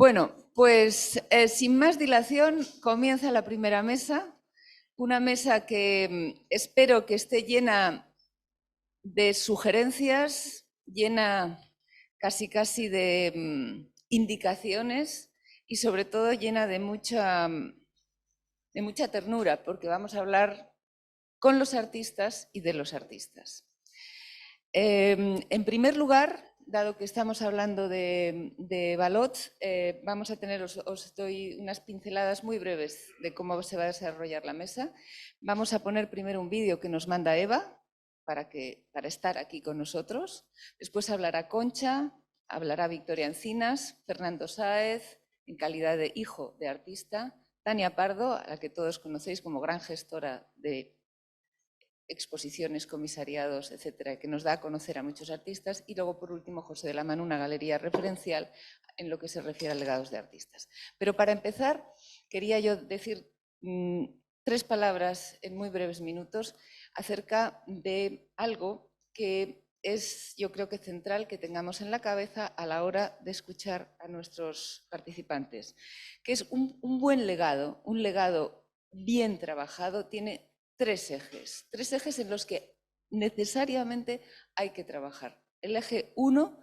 Bueno, pues sin más dilación comienza la primera mesa, una mesa que espero que esté llena de sugerencias, llena casi de indicaciones y sobre todo llena de mucha ternura, porque vamos a hablar con los artistas y de los artistas. En primer lugar, dado que estamos hablando de Balot, vamos a tener, os doy unas pinceladas muy breves de cómo se va a desarrollar la mesa. Vamos a poner primero un vídeo que nos manda Eva para estar aquí con nosotros. Después hablará Concha, hablará Victoria Encinas, Fernando Sáez, en calidad de hijo de artista, Tania Pardo, a la que todos conocéis como gran gestora de exposiciones, comisariados, etcétera, que nos da a conocer a muchos artistas, y luego, por último, José de la Mano, una galería referencial en lo que se refiere a legados de artistas. Pero para empezar, quería yo decir 3 palabras en muy breves minutos acerca de algo que es, yo creo que central que tengamos en la cabeza a la hora de escuchar a nuestros participantes, que es un buen legado, un legado bien trabajado, tiene 3 ejes en los que necesariamente hay que trabajar. El eje 1,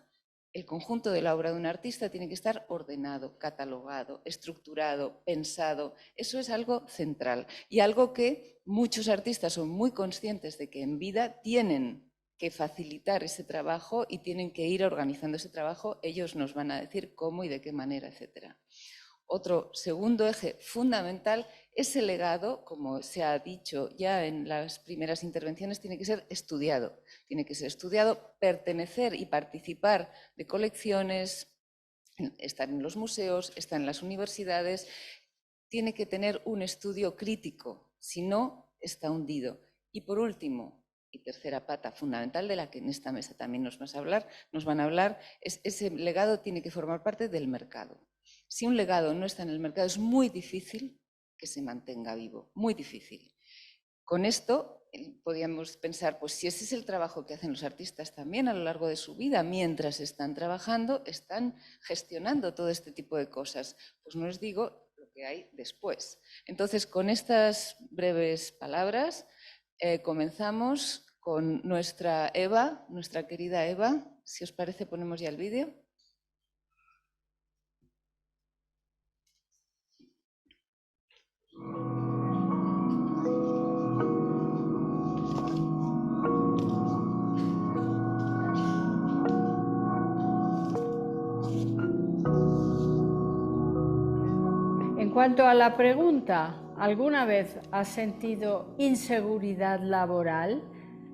el conjunto de la obra de un artista tiene que estar ordenado, catalogado, estructurado, pensado. Eso es algo central y algo que muchos artistas son muy conscientes de que en vida tienen que facilitar ese trabajo y tienen que ir organizando ese trabajo. Ellos nos van a decir cómo y de qué manera, etcétera. Otro segundo eje fundamental, ese legado, como se ha dicho ya en las primeras intervenciones, tiene que ser estudiado. Tiene que ser estudiado, pertenecer y participar de colecciones, estar en los museos, estar en las universidades. Tiene que tener un estudio crítico, si no, está hundido. Y por último, y tercera pata fundamental de la que en esta mesa también nos van a hablar, es ese legado tiene que formar parte del mercado. Si un legado no está en el mercado, es muy difícil que se mantenga vivo, muy difícil. Con esto podríamos pensar, pues si ese es el trabajo que hacen los artistas también a lo largo de su vida, mientras están trabajando, están gestionando todo este tipo de cosas. Pues no os digo lo que hay después. Entonces, con estas breves palabras, comenzamos con nuestra Eva, nuestra querida Eva. Si os parece, ponemos ya el vídeo. En cuanto a la pregunta, ¿alguna vez has sentido inseguridad laboral?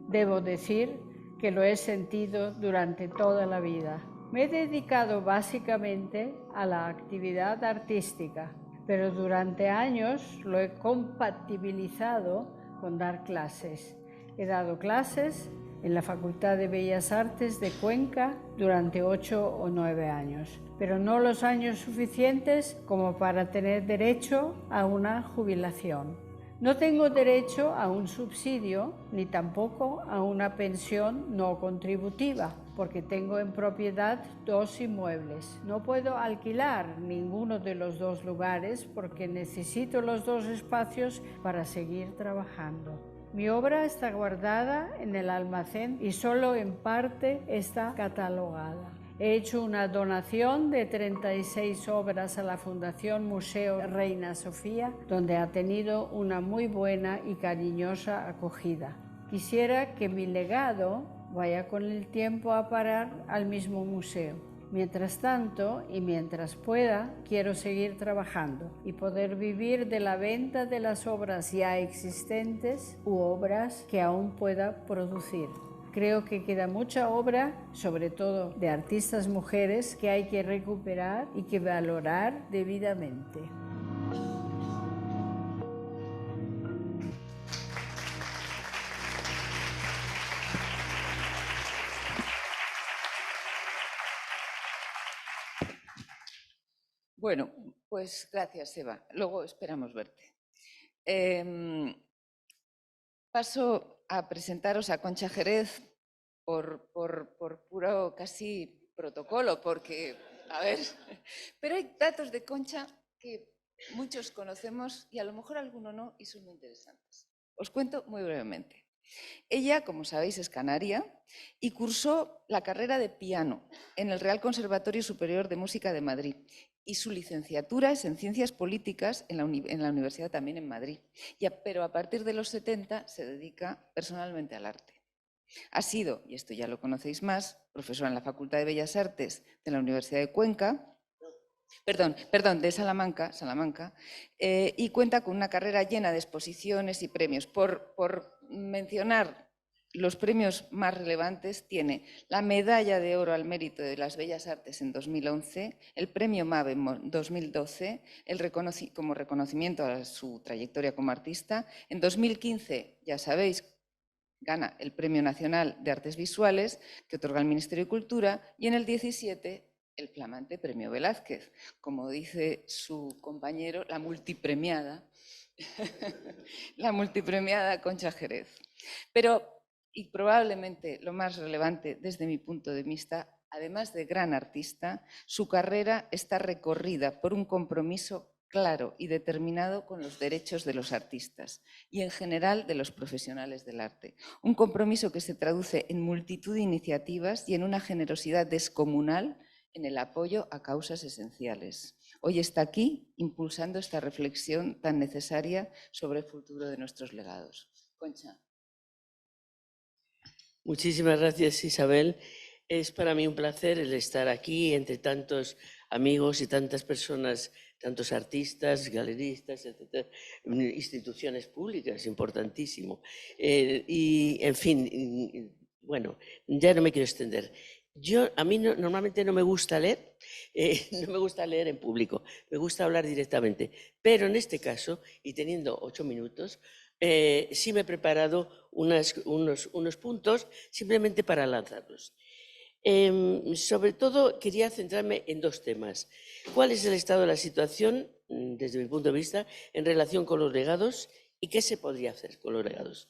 Debo decir que lo he sentido durante toda la vida. Me he dedicado básicamente a la actividad artística, pero durante años lo he compatibilizado con dar clases. He dado clases en la Facultad de Bellas Artes de Cuenca durante 8 o 9 años, pero no los años suficientes como para tener derecho a una jubilación. No tengo derecho a un subsidio ni tampoco a una pensión no contributiva, porque tengo en propiedad 2 inmuebles. No puedo alquilar ninguno de los 2 lugares porque necesito los 2 espacios para seguir trabajando. Mi obra está guardada en el almacén y solo en parte está catalogada. He hecho una donación de 36 obras a la Fundación Museo Reina Sofía, donde ha tenido una muy buena y cariñosa acogida. Quisiera que mi legado vaya con el tiempo a parar al mismo museo. Mientras tanto, y mientras pueda, quiero seguir trabajando y poder vivir de la venta de las obras ya existentes u obras que aún pueda producir. Creo que queda mucha obra, sobre todo de artistas mujeres, que hay que recuperar y que valorar debidamente. Bueno, pues gracias, Eva. Luego esperamos verte. Paso a presentaros a Concha Jerez por puro casi protocolo, porque A ver, pero hay datos de Concha que muchos conocemos y a lo mejor alguno no, y son muy interesantes. Os cuento muy brevemente. Ella, como sabéis, es canaria y cursó la carrera de piano en el Real Conservatorio Superior de Música de Madrid y su licenciatura es en Ciencias Políticas en la Universidad también en Madrid. Pero a partir de los 70 se dedica personalmente al arte. Ha sido, y esto ya lo conocéis más, profesora en la Facultad de Bellas Artes de la Universidad de Cuenca, perdón, de Salamanca, y cuenta con una carrera llena de exposiciones y premios. Por mencionar los premios más relevantes, tiene la Medalla de Oro al Mérito de las Bellas Artes en 2011, el Premio MAVE en 2012, como reconocimiento a su trayectoria como artista. En 2015, ya sabéis, gana el Premio Nacional de Artes Visuales que otorga el Ministerio de Cultura y en el 17 el flamante Premio Velázquez, como dice su compañero, la multipremiada, la multipremiada Concha Jerez. Pero, y probablemente lo más relevante desde mi punto de vista, además de gran artista, su carrera está recorrida por un compromiso claro y determinado con los derechos de los artistas y en general de los profesionales del arte. Un compromiso que se traduce en multitud de iniciativas y en una generosidad descomunal en el apoyo a causas esenciales. Hoy está aquí impulsando esta reflexión tan necesaria sobre el futuro de nuestros legados. Concha. Muchísimas gracias, Isabel. Es para mí un placer el estar aquí entre tantos amigos y tantas personas, tantos artistas, galeristas, etcétera, instituciones públicas, importantísimo. Y, en fin, bueno, ya no me quiero extender. A mí normalmente no me gusta leer, no me gusta leer en público, me gusta hablar directamente, pero en este caso, y teniendo 8 minutos, sí me he preparado unos puntos simplemente para lanzarlos. Sobre todo quería centrarme en 2 temas. ¿Cuál es el estado de la situación, desde mi punto de vista, en relación con los legados y qué se podría hacer con los legados?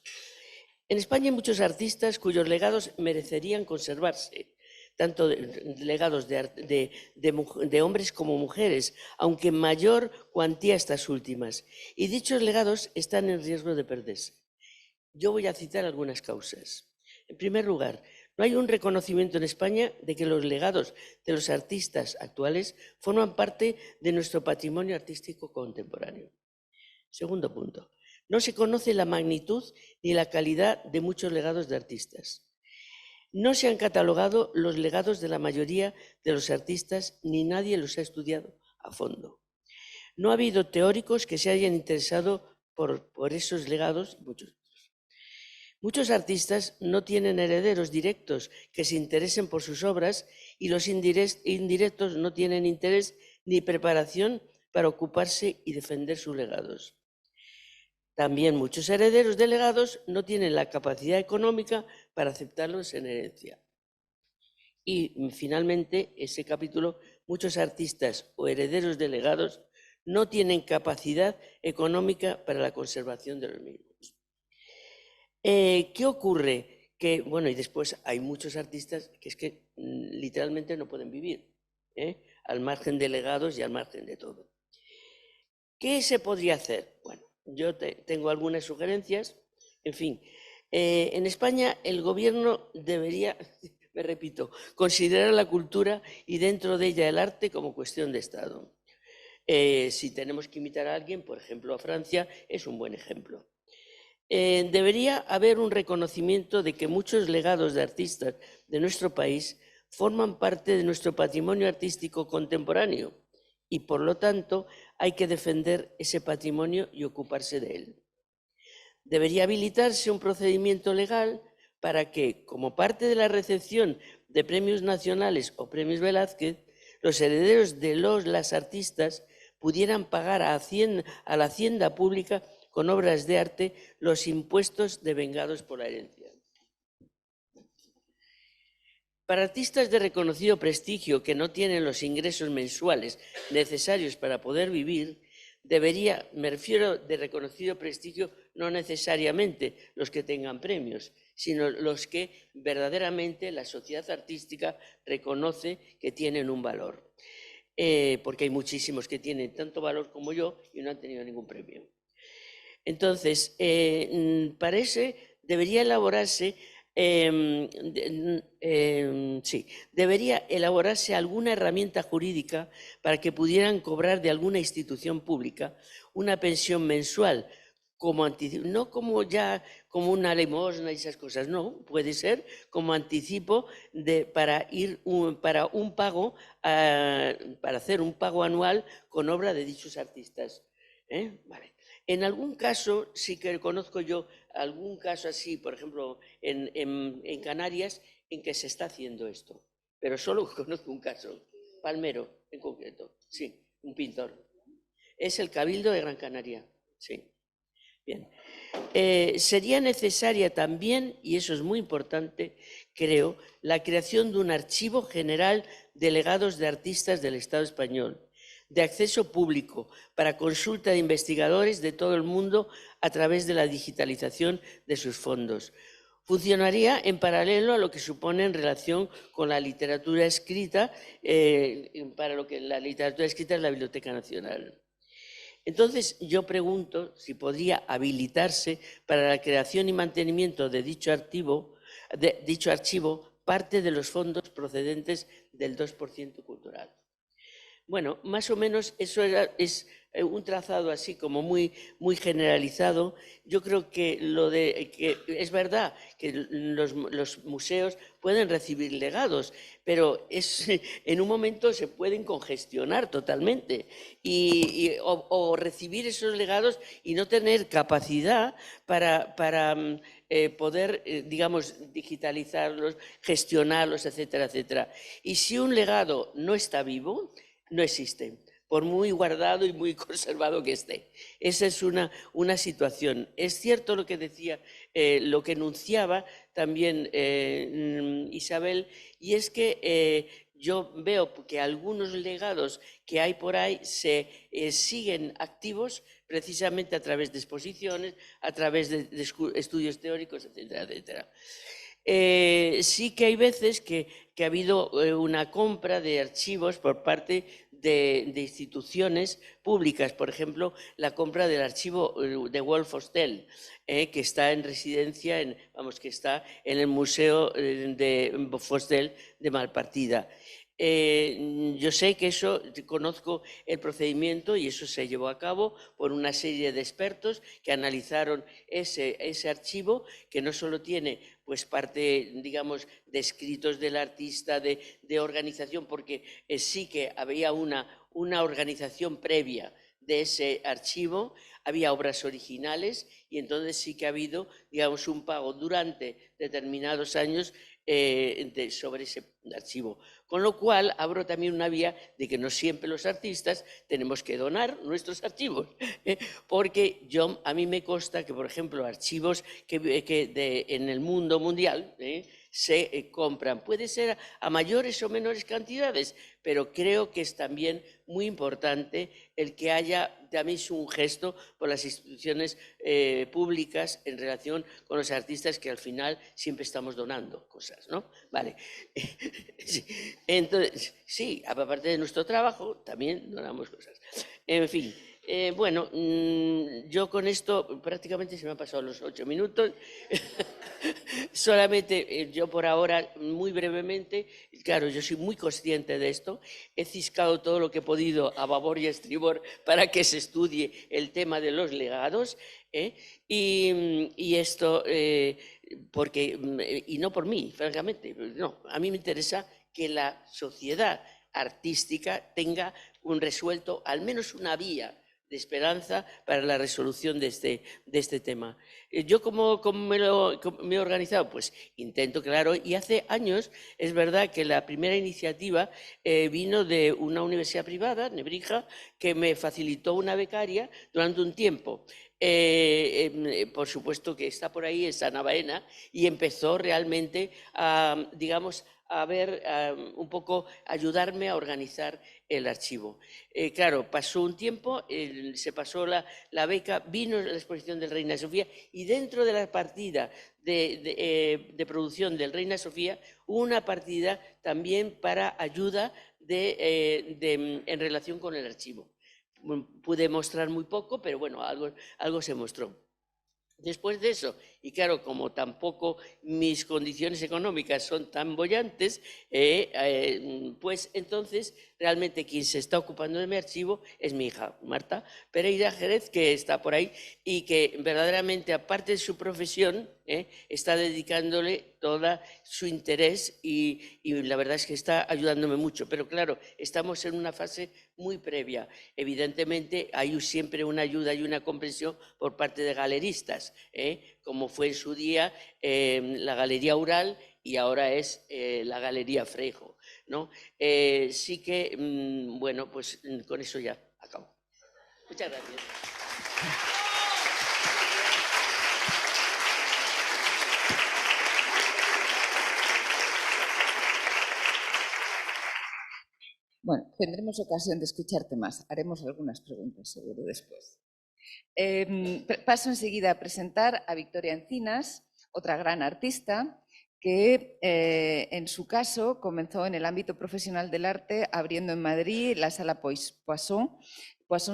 En España hay muchos artistas cuyos legados merecerían conservarse, tanto legados de hombres como mujeres, aunque en mayor cuantía estas últimas. Y dichos legados están en riesgo de perderse. Yo voy a citar algunas causas. En primer lugar, no hay un reconocimiento en España de que los legados de los artistas actuales forman parte de nuestro patrimonio artístico contemporáneo. Segundo punto, no se conoce la magnitud ni la calidad de muchos legados de artistas. No se han catalogado los legados de la mayoría de los artistas ni nadie los ha estudiado a fondo. No ha habido teóricos que se hayan interesado por esos legados, Muchos artistas no tienen herederos directos que se interesen por sus obras y los indirectos no tienen interés ni preparación para ocuparse y defender sus legados. También muchos herederos de legados no tienen la capacidad económica para aceptarlos en herencia. Y finalmente, ese capítulo, muchos artistas o herederos de legados no tienen capacidad económica para la conservación de los mismos. ¿Qué ocurre? Que, bueno, y después hay muchos artistas que es que literalmente no pueden vivir, al margen de legados y al margen de todo. ¿Qué se podría hacer? Bueno, yo tengo algunas sugerencias. En fin, en España el gobierno debería, me repito, considerar la cultura y dentro de ella el arte como cuestión de Estado. Si tenemos que imitar a alguien, por ejemplo a Francia, es un buen ejemplo. Debería haber un reconocimiento de que muchos legados de artistas de nuestro país forman parte de nuestro patrimonio artístico contemporáneo y, por lo tanto, hay que defender ese patrimonio y ocuparse de él. Debería habilitarse un procedimiento legal para que, como parte de la recepción de premios nacionales o premios Velázquez, los herederos de las artistas pudieran pagar a la hacienda pública con obras de arte los impuestos devengados por la herencia. Para artistas de reconocido prestigio que no tienen los ingresos mensuales necesarios para poder vivir, me refiero de reconocido prestigio no necesariamente los que tengan premios, sino los que verdaderamente la sociedad artística reconoce que tienen un valor. porque hay muchísimos que tienen tanto valor como yo y no han tenido ningún premio. Entonces, parece, debería elaborarse, debería elaborarse alguna herramienta jurídica para que pudieran cobrar de alguna institución pública una pensión mensual, no como ya como una limosna y esas cosas, no, puede ser como anticipo para un pago, para hacer un pago anual con obra de dichos artistas. Vale. En algún caso, sí que conozco yo algún caso así, por ejemplo, en Canarias, en que se está haciendo esto. Pero solo conozco un caso, Palmero en concreto, sí, un pintor. Es el Cabildo de Gran Canaria, sí. Bien. Sería necesaria también, y eso es muy importante, creo, la creación de un archivo general de legados de artistas del Estado español, de acceso público para consulta de investigadores de todo el mundo a través de la digitalización de sus fondos. Funcionaría en paralelo a lo que supone en relación con la literatura escrita, para lo que la literatura escrita es la Biblioteca Nacional. Entonces, yo pregunto si podría habilitarse para la creación y mantenimiento de dicho archivo parte de los fondos procedentes del 2% cultural. Bueno, más o menos eso es un trazado así como muy generalizado. Yo creo que que es verdad que los museos pueden recibir legados, pero en un momento se pueden congestionar totalmente o recibir esos legados y no tener capacidad para poder, digamos, digitalizarlos, gestionarlos, etcétera, etcétera. Y si un legado no está vivo, no existe, por muy guardado y muy conservado que esté. Esa es una situación. Es cierto lo que decía, lo que enunciaba también Isabel, y es que yo veo que algunos legados que hay por ahí se siguen activos precisamente a través de exposiciones, a través de estudios teóricos, etcétera, etcétera. Sí que hay veces que ha habido una compra de archivos por parte de instituciones públicas, por ejemplo, la compra del archivo de Wolf Hostel, que está en residencia, que está en el Museo de Hostel de Malpartida. Yo sé que eso, conozco el procedimiento y eso se llevó a cabo por una serie de expertos que analizaron ese archivo, que no solo tiene pues parte, digamos, de escritos del artista, de organización, porque sí que había una organización previa de ese archivo, había obras originales y entonces sí que ha habido, digamos, un pago durante determinados años sobre ese archivo. Con lo cual, abro también una vía de que no siempre los artistas tenemos que donar nuestros archivos, porque a mí me consta que, por ejemplo, archivos en el mundo mundial se compran. Puede ser a mayores o menores cantidades, pero creo que es también muy importante el que haya también un gesto por las instituciones públicas en relación con los artistas, que al final siempre estamos donando cosas, ¿no? Vale. Sí. Entonces, sí, aparte de nuestro trabajo, también donamos cosas. En fin. Bueno, yo con esto prácticamente se me han pasado los 8 minutos. Solamente yo por ahora, muy brevemente, claro, yo soy muy consciente de esto, he ciscado todo lo que he podido a babor y a estribor para que se estudie el tema de los legados, y esto, y no por mí, francamente, no, a mí me interesa que la sociedad artística tenga un resuelto, al menos una vía de esperanza para la resolución de este tema. Yo cómo me he organizado, pues intento, claro, y hace años es verdad que la primera iniciativa vino de una universidad privada, Nebrija, que me facilitó una becaria durante un tiempo. Por supuesto que está por ahí, es Ana Baena, y empezó realmente a, digamos, un poco ayudarme a organizar el archivo. Claro, pasó un tiempo, se pasó la beca, vino la exposición del Reina Sofía y dentro de la partida de producción del Reina Sofía hubo una partida también para ayuda en relación con el archivo. Pude mostrar muy poco, pero bueno, algo se mostró. Después de eso, y claro, como tampoco mis condiciones económicas son tan bollantes, pues entonces realmente quien se está ocupando de mi archivo es mi hija, Marta Pereira Jerez, que está por ahí y que verdaderamente, aparte de su profesión, está dedicándole todo su interés y la verdad es que está ayudándome mucho. Pero claro, estamos en una fase muy previa. Evidentemente hay siempre una ayuda y una comprensión por parte de galeristas, como fue en su día la Galería Ural y ahora es la Galería Freijo, ¿no? Sí que, bueno, pues con eso ya acabo. Muchas gracias. Bueno, tendremos ocasión de escucharte más. Haremos algunas preguntas seguro después. Paso enseguida a presentar a Victoria Encinas, otra gran artista que en su caso comenzó en el ámbito profesional del arte abriendo en Madrid la sala Poisson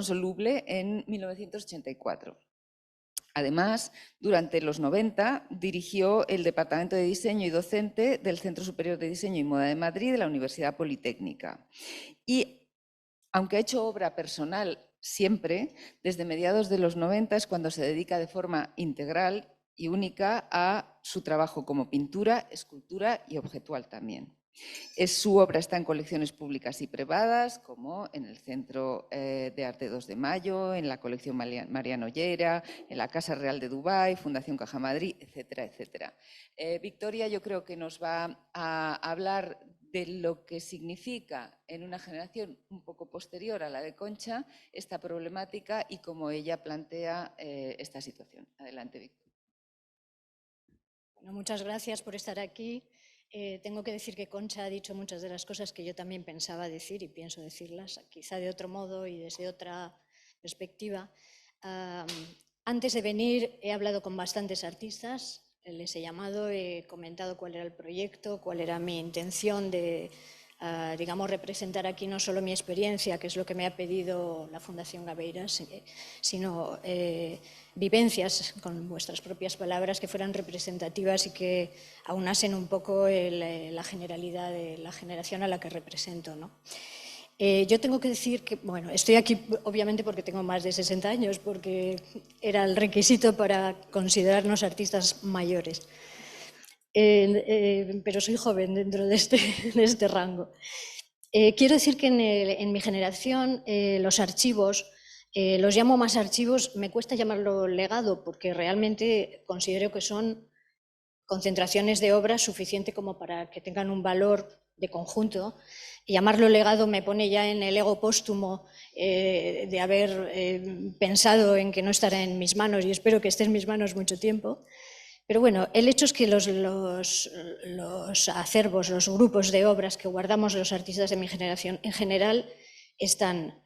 Soluble en 1984. Además, durante los 90 dirigió el Departamento de Diseño y Docente del Centro Superior de Diseño y Moda de Madrid de la Universidad Politécnica. Y aunque ha hecho obra personal siempre, desde mediados de los 90 es cuando se dedica de forma integral y única a su trabajo como pintura, escultura y objetual también. Su obra está en colecciones públicas y privadas, como en el Centro de Arte 2 de Mayo, en la colección Mariano Ollera, en la Casa Real de Dubái, Fundación Caja Madrid, etcétera, etcétera. Victoria, yo creo que nos va a hablar de lo que significa en una generación un poco posterior a la de Concha esta problemática y cómo ella plantea esta situación. Adelante, Victoria. Bueno, muchas gracias por estar aquí. Tengo que decir que Concha ha dicho muchas de las cosas que yo también pensaba decir y pienso decirlas, quizá de otro modo y desde otra perspectiva. Antes de venir he hablado con bastantes artistas, les he llamado, he comentado cuál era el proyecto, cuál era mi intención de, digamos, representar aquí no solo mi experiencia, que es lo que me ha pedido la Fundación Gabeiras, sino vivencias con vuestras propias palabras que fueran representativas y que aunasen un poco la generalidad de la generación a la que represento, ¿no? Yo tengo que decir que, bueno, estoy aquí obviamente porque tengo más de 60 años, porque era el requisito para considerarnos artistas mayores. Pero soy joven dentro de este rango. Quiero decir que en mi generación los archivos, los llamo más archivos, me cuesta llamarlo legado porque realmente considero que son concentraciones de obras suficiente como para que tengan un valor de conjunto. Y llamarlo legado me pone ya en el ego póstumo de haber pensado en que no estará en mis manos y espero que esté en mis manos mucho tiempo. Pero bueno, el hecho es que los acervos, los grupos de obras que guardamos los artistas de mi generación en general están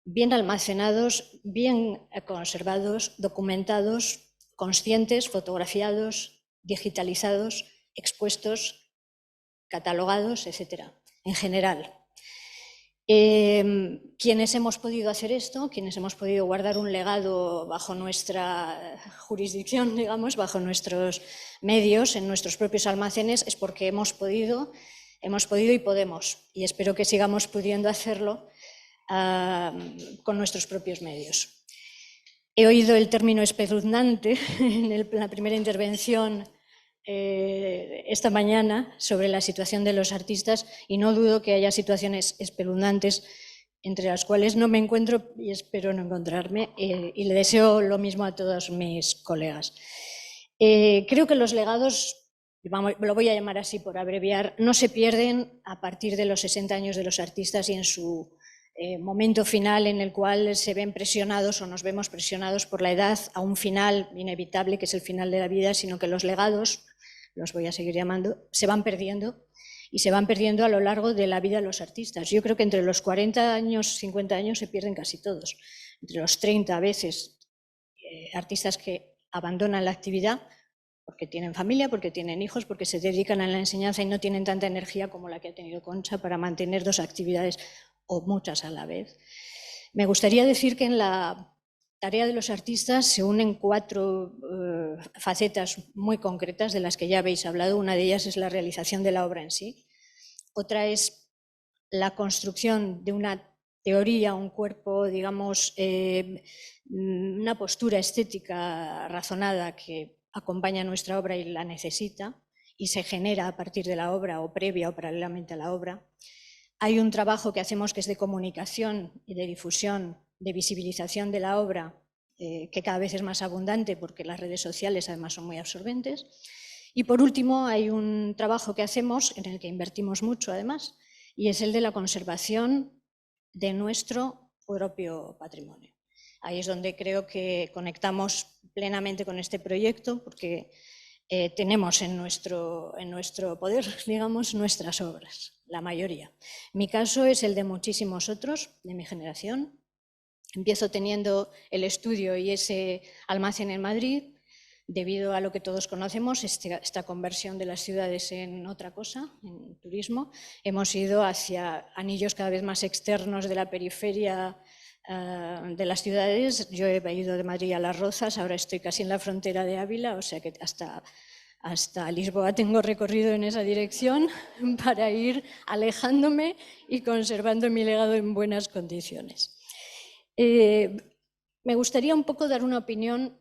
bien almacenados, bien conservados, documentados, conscientes, fotografiados, digitalizados, expuestos, catalogados, etcétera, en general. Quienes hemos podido hacer esto, quienes hemos podido guardar un legado bajo nuestra jurisdicción, digamos, bajo nuestros medios, en nuestros propios almacenes, es porque hemos podido y podemos. Y espero que sigamos pudiendo hacerlo con nuestros propios medios. He oído el término espeluznante en la primera intervención esta mañana sobre la situación de los artistas y no dudo que haya situaciones espeluznantes entre las cuales no me encuentro y espero no encontrarme y le deseo lo mismo a todos mis colegas. Creo que los legados, lo voy a llamar así por abreviar, no se pierden a partir de los 60 años de los artistas y en su momento final en el cual se ven presionados o nos vemos presionados por la edad a un final inevitable que es el final de la vida, sino que los legados, los voy a seguir llamando, se van perdiendo y se van perdiendo a lo largo de la vida de los artistas. Yo creo que entre los 40 años, 50 años se pierden casi todos. Entre los 30 a veces artistas que abandonan la actividad porque tienen familia, porque tienen hijos, porque se dedican a la enseñanza y no tienen tanta energía como la que ha tenido Concha para mantener 2 actividades o muchas a la vez. Me gustaría decir que en la tarea de los artistas se unen 4 facetas muy concretas de las que ya habéis hablado. Una de ellas es la realización de la obra en sí. Otra es la construcción de una teoría, un cuerpo, digamos, una postura estética razonada que acompaña nuestra obra y la necesita y se genera a partir de la obra o previa o paralelamente a la obra. Hay un trabajo que hacemos que es de comunicación y de difusión, de visibilización de la obra, que cada vez es más abundante porque las redes sociales además son muy absorbentes. Y por último hay un trabajo que hacemos en el que invertimos mucho además, y es el de la conservación de nuestro propio patrimonio. Ahí es donde creo que conectamos plenamente con este proyecto porque tenemos en nuestro poder, digamos, nuestras obras, la mayoría. Mi caso es el de muchísimos otros de mi generación. Empiezo teniendo el estudio y ese almacén en Madrid. Debido a lo que todos conocemos, esta conversión de las ciudades en otra cosa, en turismo, hemos ido hacia anillos cada vez más externos de la periferia de las ciudades. Yo he ido de Madrid a Las Rozas, ahora estoy casi en la frontera de Ávila, o sea que hasta Lisboa tengo recorrido en esa dirección para ir alejándome y conservando mi legado en buenas condiciones. Me gustaría un poco dar una opinión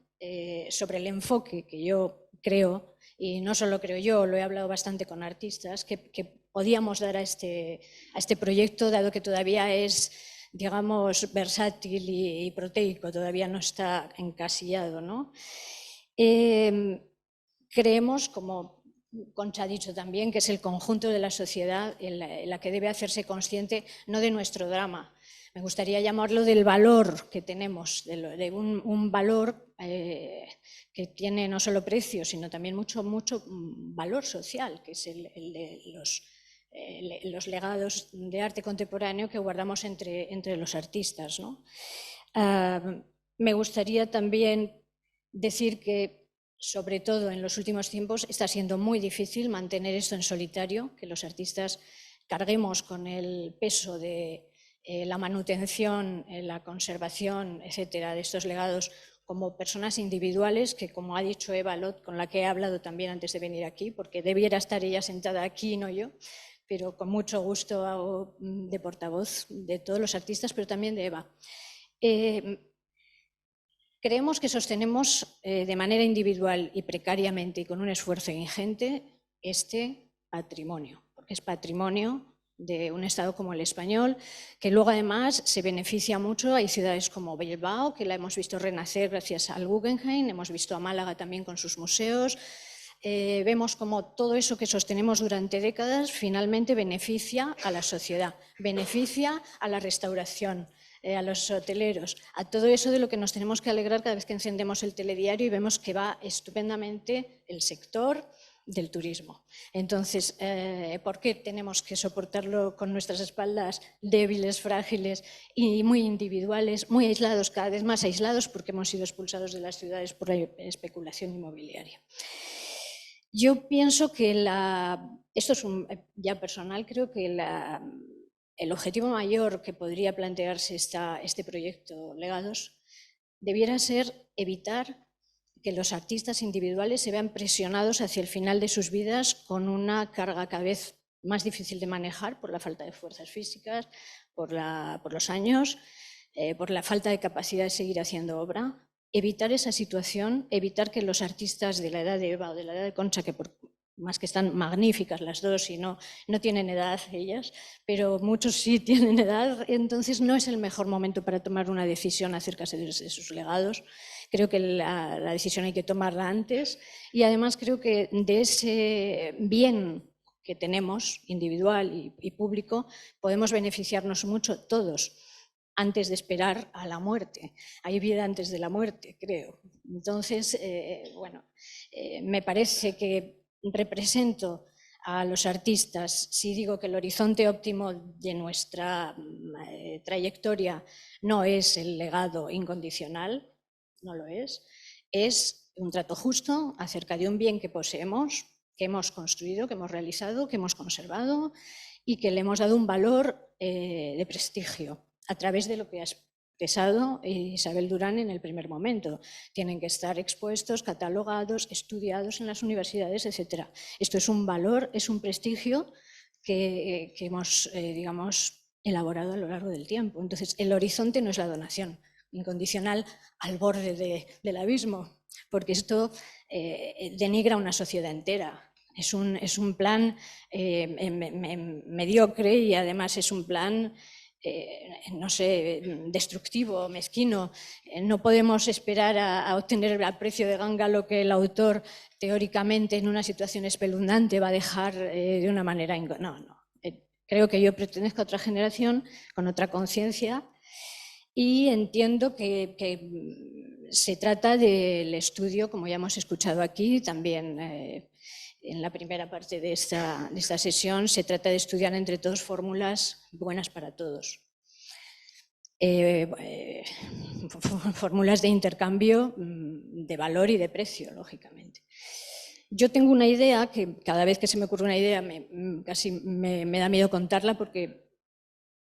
sobre el enfoque que yo creo, y no solo creo yo, lo he hablado bastante con artistas, que podíamos dar a este proyecto, dado que todavía es, digamos, versátil y proteico, todavía no está encasillado, ¿no? Creemos, como Concha ha dicho también, que es el conjunto de la sociedad en la que debe hacerse consciente, no de nuestro drama. Me gustaría llamarlo del valor que tenemos, de un valor que tiene no solo precio, sino también mucho valor social, que es el de los legados de arte contemporáneo que guardamos entre los artistas, ¿no? Me gustaría también decir que, sobre todo en los últimos tiempos, está siendo muy difícil mantener esto en solitario, que los artistas carguemos con el peso de la manutención, la conservación, etcétera, de estos legados como personas individuales, que, como ha dicho Eva Lot, con la que he hablado también antes de venir aquí, porque debiera estar ella sentada aquí y no yo, pero con mucho gusto hago de portavoz de todos los artistas, pero también de Eva. Creemos que sostenemos de manera individual y precariamente y con un esfuerzo ingente este patrimonio, porque es patrimonio de un Estado como el español, que luego además se beneficia mucho. Hay ciudades como Bilbao, que la hemos visto renacer gracias al Guggenheim, hemos visto a Málaga también con sus museos. Vemos como todo eso que sostenemos durante décadas finalmente beneficia a la sociedad, beneficia a la restauración, a los hoteleros, a todo eso de lo que nos tenemos que alegrar cada vez que encendemos el telediario y vemos que va estupendamente el sector del turismo. Entonces, ¿por qué tenemos que soportarlo con nuestras espaldas débiles, frágiles y muy individuales, muy aislados, cada vez más aislados, porque hemos sido expulsados de las ciudades por la especulación inmobiliaria? Yo pienso que esto es ya personal, creo que el objetivo mayor que podría plantearse este proyecto Legados debiera ser evitar que los artistas individuales se vean presionados hacia el final de sus vidas con una carga cada vez más difícil de manejar por la falta de fuerzas físicas, por los años, por la falta de capacidad de seguir haciendo obra. Evitar esa situación, evitar que los artistas de la edad de Eva o de la edad de Concha, que por más que están magníficas las dos y no tienen edad ellas, pero muchos sí tienen edad, entonces no es el mejor momento para tomar una decisión acerca de sus legados. Creo que la decisión hay que tomarla antes y además creo que de ese bien que tenemos, individual y público, podemos beneficiarnos mucho todos antes de esperar a la muerte. Hay vida antes de la muerte, creo. Entonces, me parece que represento a los artistas si digo que el horizonte óptimo de nuestra trayectoria no es el legado incondicional, no lo es un trato justo acerca de un bien que poseemos, que hemos construido, que hemos realizado, que hemos conservado y que le hemos dado un valor de prestigio a través de lo que ha expresado Isabel Durán en el primer momento. Tienen que estar expuestos, catalogados, estudiados en las universidades, etc. Esto es un valor, es un prestigio que hemos, digamos, elaborado a lo largo del tiempo. Entonces, el horizonte no es la donación incondicional al borde del abismo, porque esto denigra una sociedad entera. Es un plan mediocre y además es un plan, no sé, destructivo, mezquino. No podemos esperar a obtener al precio de ganga lo que el autor teóricamente en una situación espeluznante va a dejar de una manera... No. Creo que yo pertenezco a otra generación con otra conciencia y entiendo que se trata del estudio, como ya hemos escuchado aquí, también en la primera parte de esta sesión, se trata de estudiar entre todos fórmulas buenas para todos. Fórmulas de intercambio de valor y de precio, lógicamente. Yo tengo una idea que cada vez que se me ocurre una idea casi me da miedo contarla porque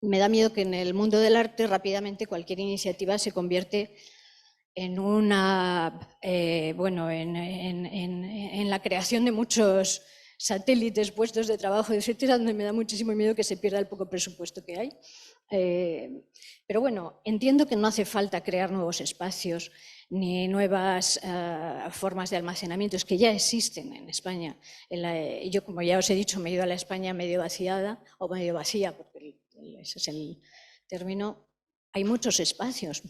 me da miedo que en el mundo del arte rápidamente cualquier iniciativa se convierte en una, en la creación de muchos satélites, puestos de trabajo, etcétera, donde me da muchísimo miedo que se pierda el poco presupuesto que hay. Pero bueno, entiendo que no hace falta crear nuevos espacios ni nuevas formas de almacenamiento, es que ya existen en España. Yo, como ya os he dicho, me he ido a la España medio vaciada, o medio vacía, porque ese es el término. Hay muchos espacios.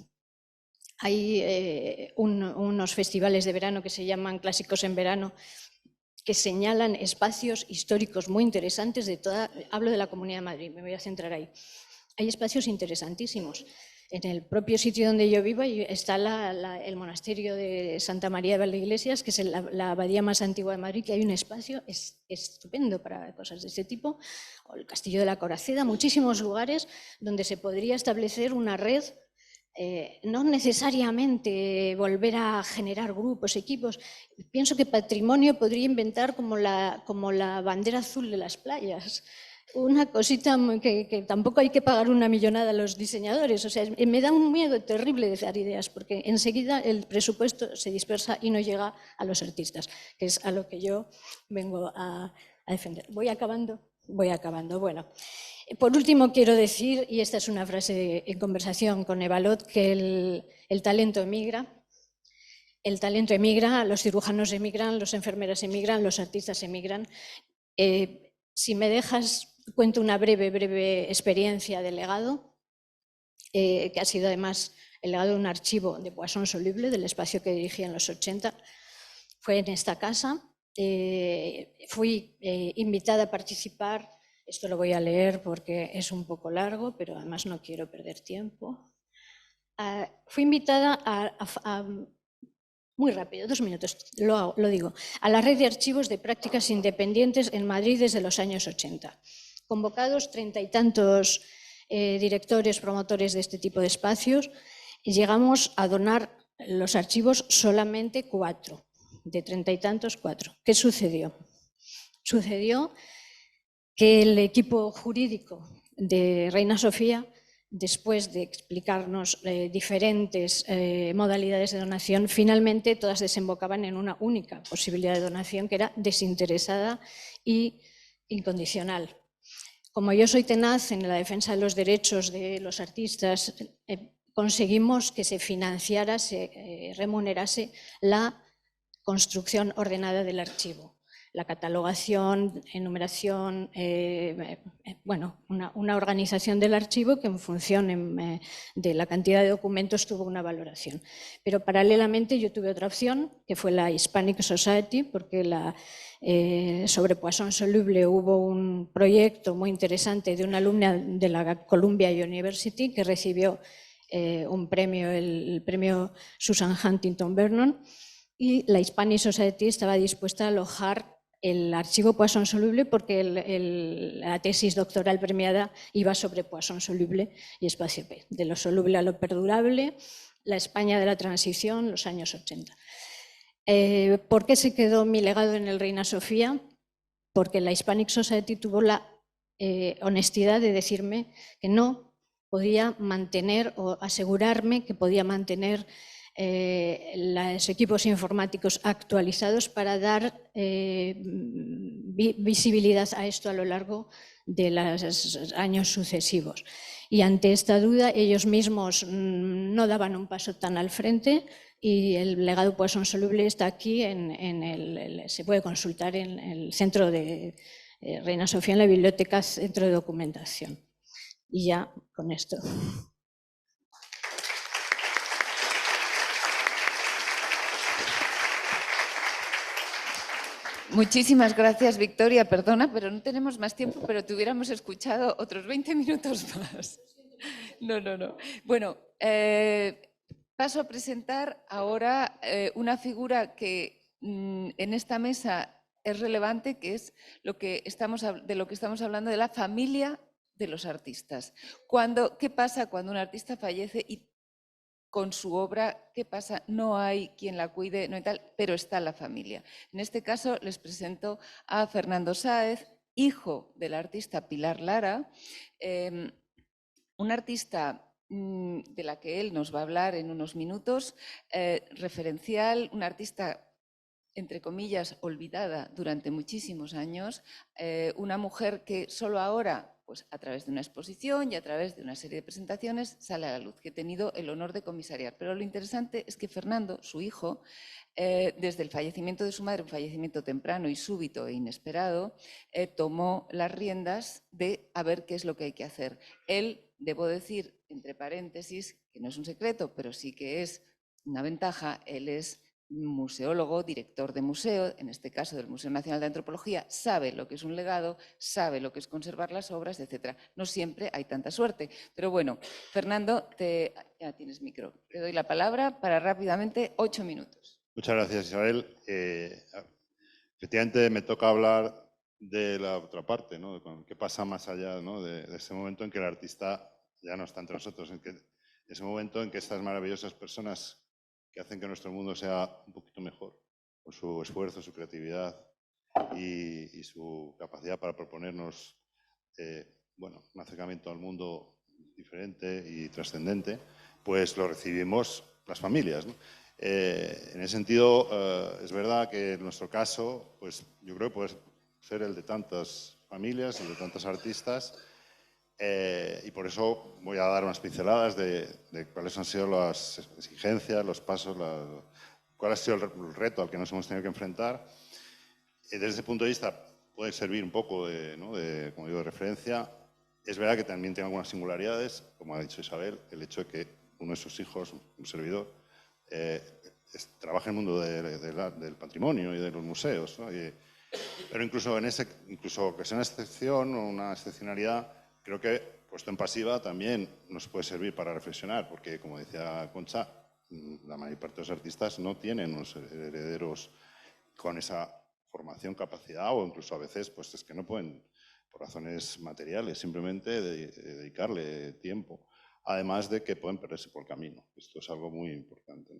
Hay unos festivales de verano que se llaman Clásicos en Verano, que señalan espacios históricos muy interesantes de toda... Hablo de la Comunidad de Madrid, me voy a centrar ahí. Hay espacios interesantísimos. En el propio sitio donde yo vivo está el monasterio de Santa María de Valdeiglesias, que es la abadía más antigua de Madrid, que hay un espacio estupendo para cosas de este tipo, o el Castillo de la Coraceda, muchísimos lugares donde se podría establecer una red, no necesariamente volver a generar grupos, equipos. Pienso que patrimonio podría inventar como la bandera azul de las playas. Una cosita que tampoco hay que pagar una millonada a los diseñadores. O sea, me da un miedo terrible de dar ideas, porque enseguida el presupuesto se dispersa y no llega a los artistas, que es a lo que yo vengo a defender. Voy acabando. Bueno, por último quiero decir, y esta es una frase en conversación con Evalot, que el talento emigra. El talento emigra, los cirujanos emigran, los enfermeras emigran, los artistas emigran. Si me dejas... Cuento una breve experiencia de legado, que ha sido además el legado de un archivo de Poisson Soluble, del espacio que dirigí en los 80. Fue en esta casa. Fui invitada a participar, esto lo voy a leer porque es un poco largo, pero además no quiero perder tiempo. Fui invitada muy rápido, 2 minutos, lo digo, a la red de archivos de prácticas independientes en Madrid desde los años 80. Convocados 30 y tantos directores, promotores de este tipo de espacios, y llegamos a donar los archivos solamente 4, de 30 y tantos 4. ¿Qué sucedió? Sucedió que el equipo jurídico de Reina Sofía, después de explicarnos diferentes modalidades de donación, finalmente todas desembocaban en una única posibilidad de donación, que era desinteresada y incondicional. Como yo soy tenaz en la defensa de los derechos de los artistas, conseguimos que se financiara, se remunerase la construcción ordenada del archivo. La catalogación, enumeración, una organización del archivo que en función de la cantidad de documentos tuvo una valoración. Pero paralelamente yo tuve otra opción, que fue la Hispanic Society, porque sobre Poisson Soluble hubo un proyecto muy interesante de una alumna de la Columbia University que recibió un premio, el premio Susan Huntington Vernon, y la Hispanic Society estaba dispuesta a alojar el archivo Poisson Soluble porque la tesis doctoral premiada iba sobre Poisson Soluble y espacio P, de lo soluble a lo perdurable, la España de la transición, los años 80. ¿Por qué se quedó mi legado en el Reina Sofía? Porque la Hispanic Society tuvo la honestidad de decirme que no podía mantener o asegurarme que podía mantener los equipos informáticos actualizados para dar visibilidad a esto a lo largo de los años sucesivos. Y ante esta duda ellos mismos no daban un paso tan al frente y el legado Poisson Soluble está aquí, se puede consultar en el centro de Reina Sofía, en la biblioteca Centro de Documentación. Y ya con esto. Muchísimas gracias, Victoria. Perdona, pero no tenemos más tiempo, pero te hubiéramos escuchado otros 20 minutos más. No. Bueno, paso a presentar ahora una figura que en esta mesa es relevante, que es de lo que estamos hablando, de la familia de los artistas. ¿Qué pasa cuando un artista fallece y con su obra, qué pasa? No hay quien la cuide, no hay tal, pero está la familia. En este caso les presento a Fernando Sáez, hijo del artista Pilar Lara, un artista de la que él nos va a hablar en unos minutos, referencial, un artista entre comillas, olvidada durante muchísimos años, una mujer que solo ahora, pues a través de una exposición y a través de una serie de presentaciones, sale a la luz, que he tenido el honor de comisariar. Pero lo interesante es que Fernando, su hijo, desde el fallecimiento de su madre, un fallecimiento temprano y súbito e inesperado, tomó las riendas de a ver qué es lo que hay que hacer. Él, debo decir, entre paréntesis, que no es un secreto, pero sí que es una ventaja, él es museólogo, director de museo, en este caso del Museo Nacional de Antropología, sabe lo que es un legado, sabe lo que es conservar las obras, etc. No siempre hay tanta suerte. Pero bueno, Fernando, ya tienes micro. Te doy la palabra para rápidamente 8 minutos. Muchas gracias, Isabel. Efectivamente, me toca hablar de la otra parte, ¿no? De qué pasa más allá, ¿no? de ese momento en que el artista ya no está entre nosotros, ese momento en que estas maravillosas personas que hacen que nuestro mundo sea un poquito mejor, con su esfuerzo, su creatividad y su capacidad para proponernos un acercamiento al mundo diferente y trascendente, pues lo recibimos las familias, ¿no? En ese sentido, es verdad que en nuestro caso, pues yo creo que puede ser el de tantas familias, el de tantos artistas, y por eso voy a dar unas pinceladas de cuáles han sido las exigencias, los pasos, cuál ha sido el reto al que nos hemos tenido que enfrentar. Desde ese punto de vista puede servir un poco como digo, de referencia. Es verdad que también tiene algunas singularidades, como ha dicho Isabel, el hecho de que uno de sus hijos, un servidor, trabaja en el mundo del patrimonio y de los museos, ¿no? Pero incluso que sea una excepción o una excepcionalidad, creo que puesto en pasiva también nos puede servir para reflexionar, porque como decía Concha, la mayor parte de los artistas no tienen unos herederos con esa formación, capacidad, o incluso a veces pues es que no pueden, por razones materiales, simplemente dedicarle tiempo. Además de que pueden perderse por el camino. Esto es algo muy importante.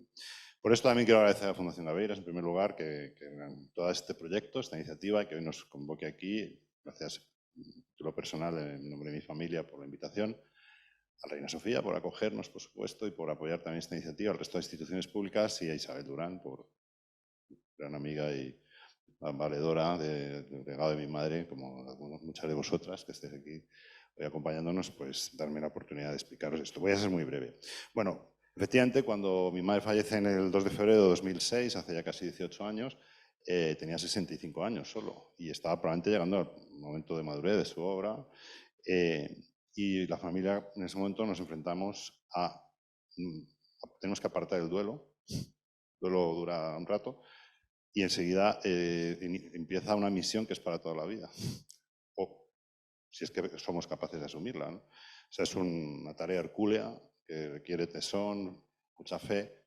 Por esto también quiero agradecer a la Fundación Gaveiras, en primer lugar, que todo este proyecto, esta iniciativa, que hoy nos convoque aquí, gracias a lo personal, en nombre de mi familia, por la invitación, a Reina Sofía por acogernos, por supuesto, y por apoyar también esta iniciativa, al resto de instituciones públicas, y a Isabel Durán, por gran amiga y valedora del legado de mi madre, como muchas de vosotras que estéis aquí hoy acompañándonos, pues darme la oportunidad de explicaros esto. Voy a ser muy breve. Bueno, efectivamente, cuando mi madre fallece en el 2 de febrero de 2006, hace ya casi 18 años, tenía 65 años solo y estaba probablemente llegando al momento de madurez de su obra. Y la familia, en ese momento, nos enfrentamos tenemos que apartar el duelo. El duelo dura un rato. Y enseguida empieza una misión que es para toda la vida. O si es que somos capaces de asumirla, ¿no? O sea, es una tarea hercúlea que requiere tesón, mucha fe,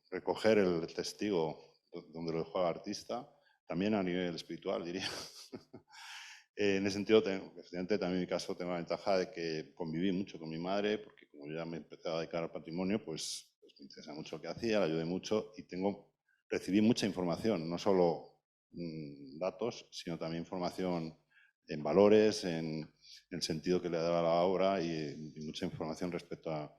recoger el testigo donde lo dejó el artista, también a nivel espiritual, diría. En ese sentido, efectivamente, también en mi caso tengo la ventaja de que conviví mucho con mi madre, porque como yo ya me empecé a dedicar al patrimonio, pues me interesa mucho lo que hacía, la ayudé mucho y tengo recibí mucha información, no solo datos, sino también información en valores, en el sentido que le daba la obra y mucha información respecto al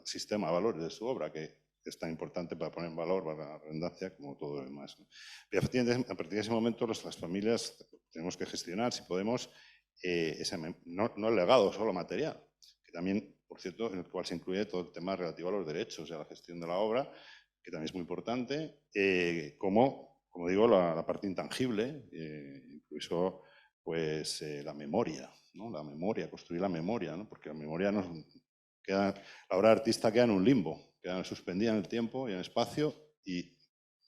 sistema de valores de su obra, que es tan importante para poner en valor, para la redundancia, como todo lo demás, ¿no? Y a partir de ese momento las familias tenemos que gestionar, si podemos, no el legado solo material, que también, por cierto, en el cual se incluye todo el tema relativo a los derechos y a la gestión de la obra, que también es muy importante, como digo, la parte intangible, incluso pues, la memoria, ¿no? La memoria, construir la memoria, ¿no? Porque la memoria la obra de artista queda en un limbo, queda suspendida en el tiempo y en el espacio y,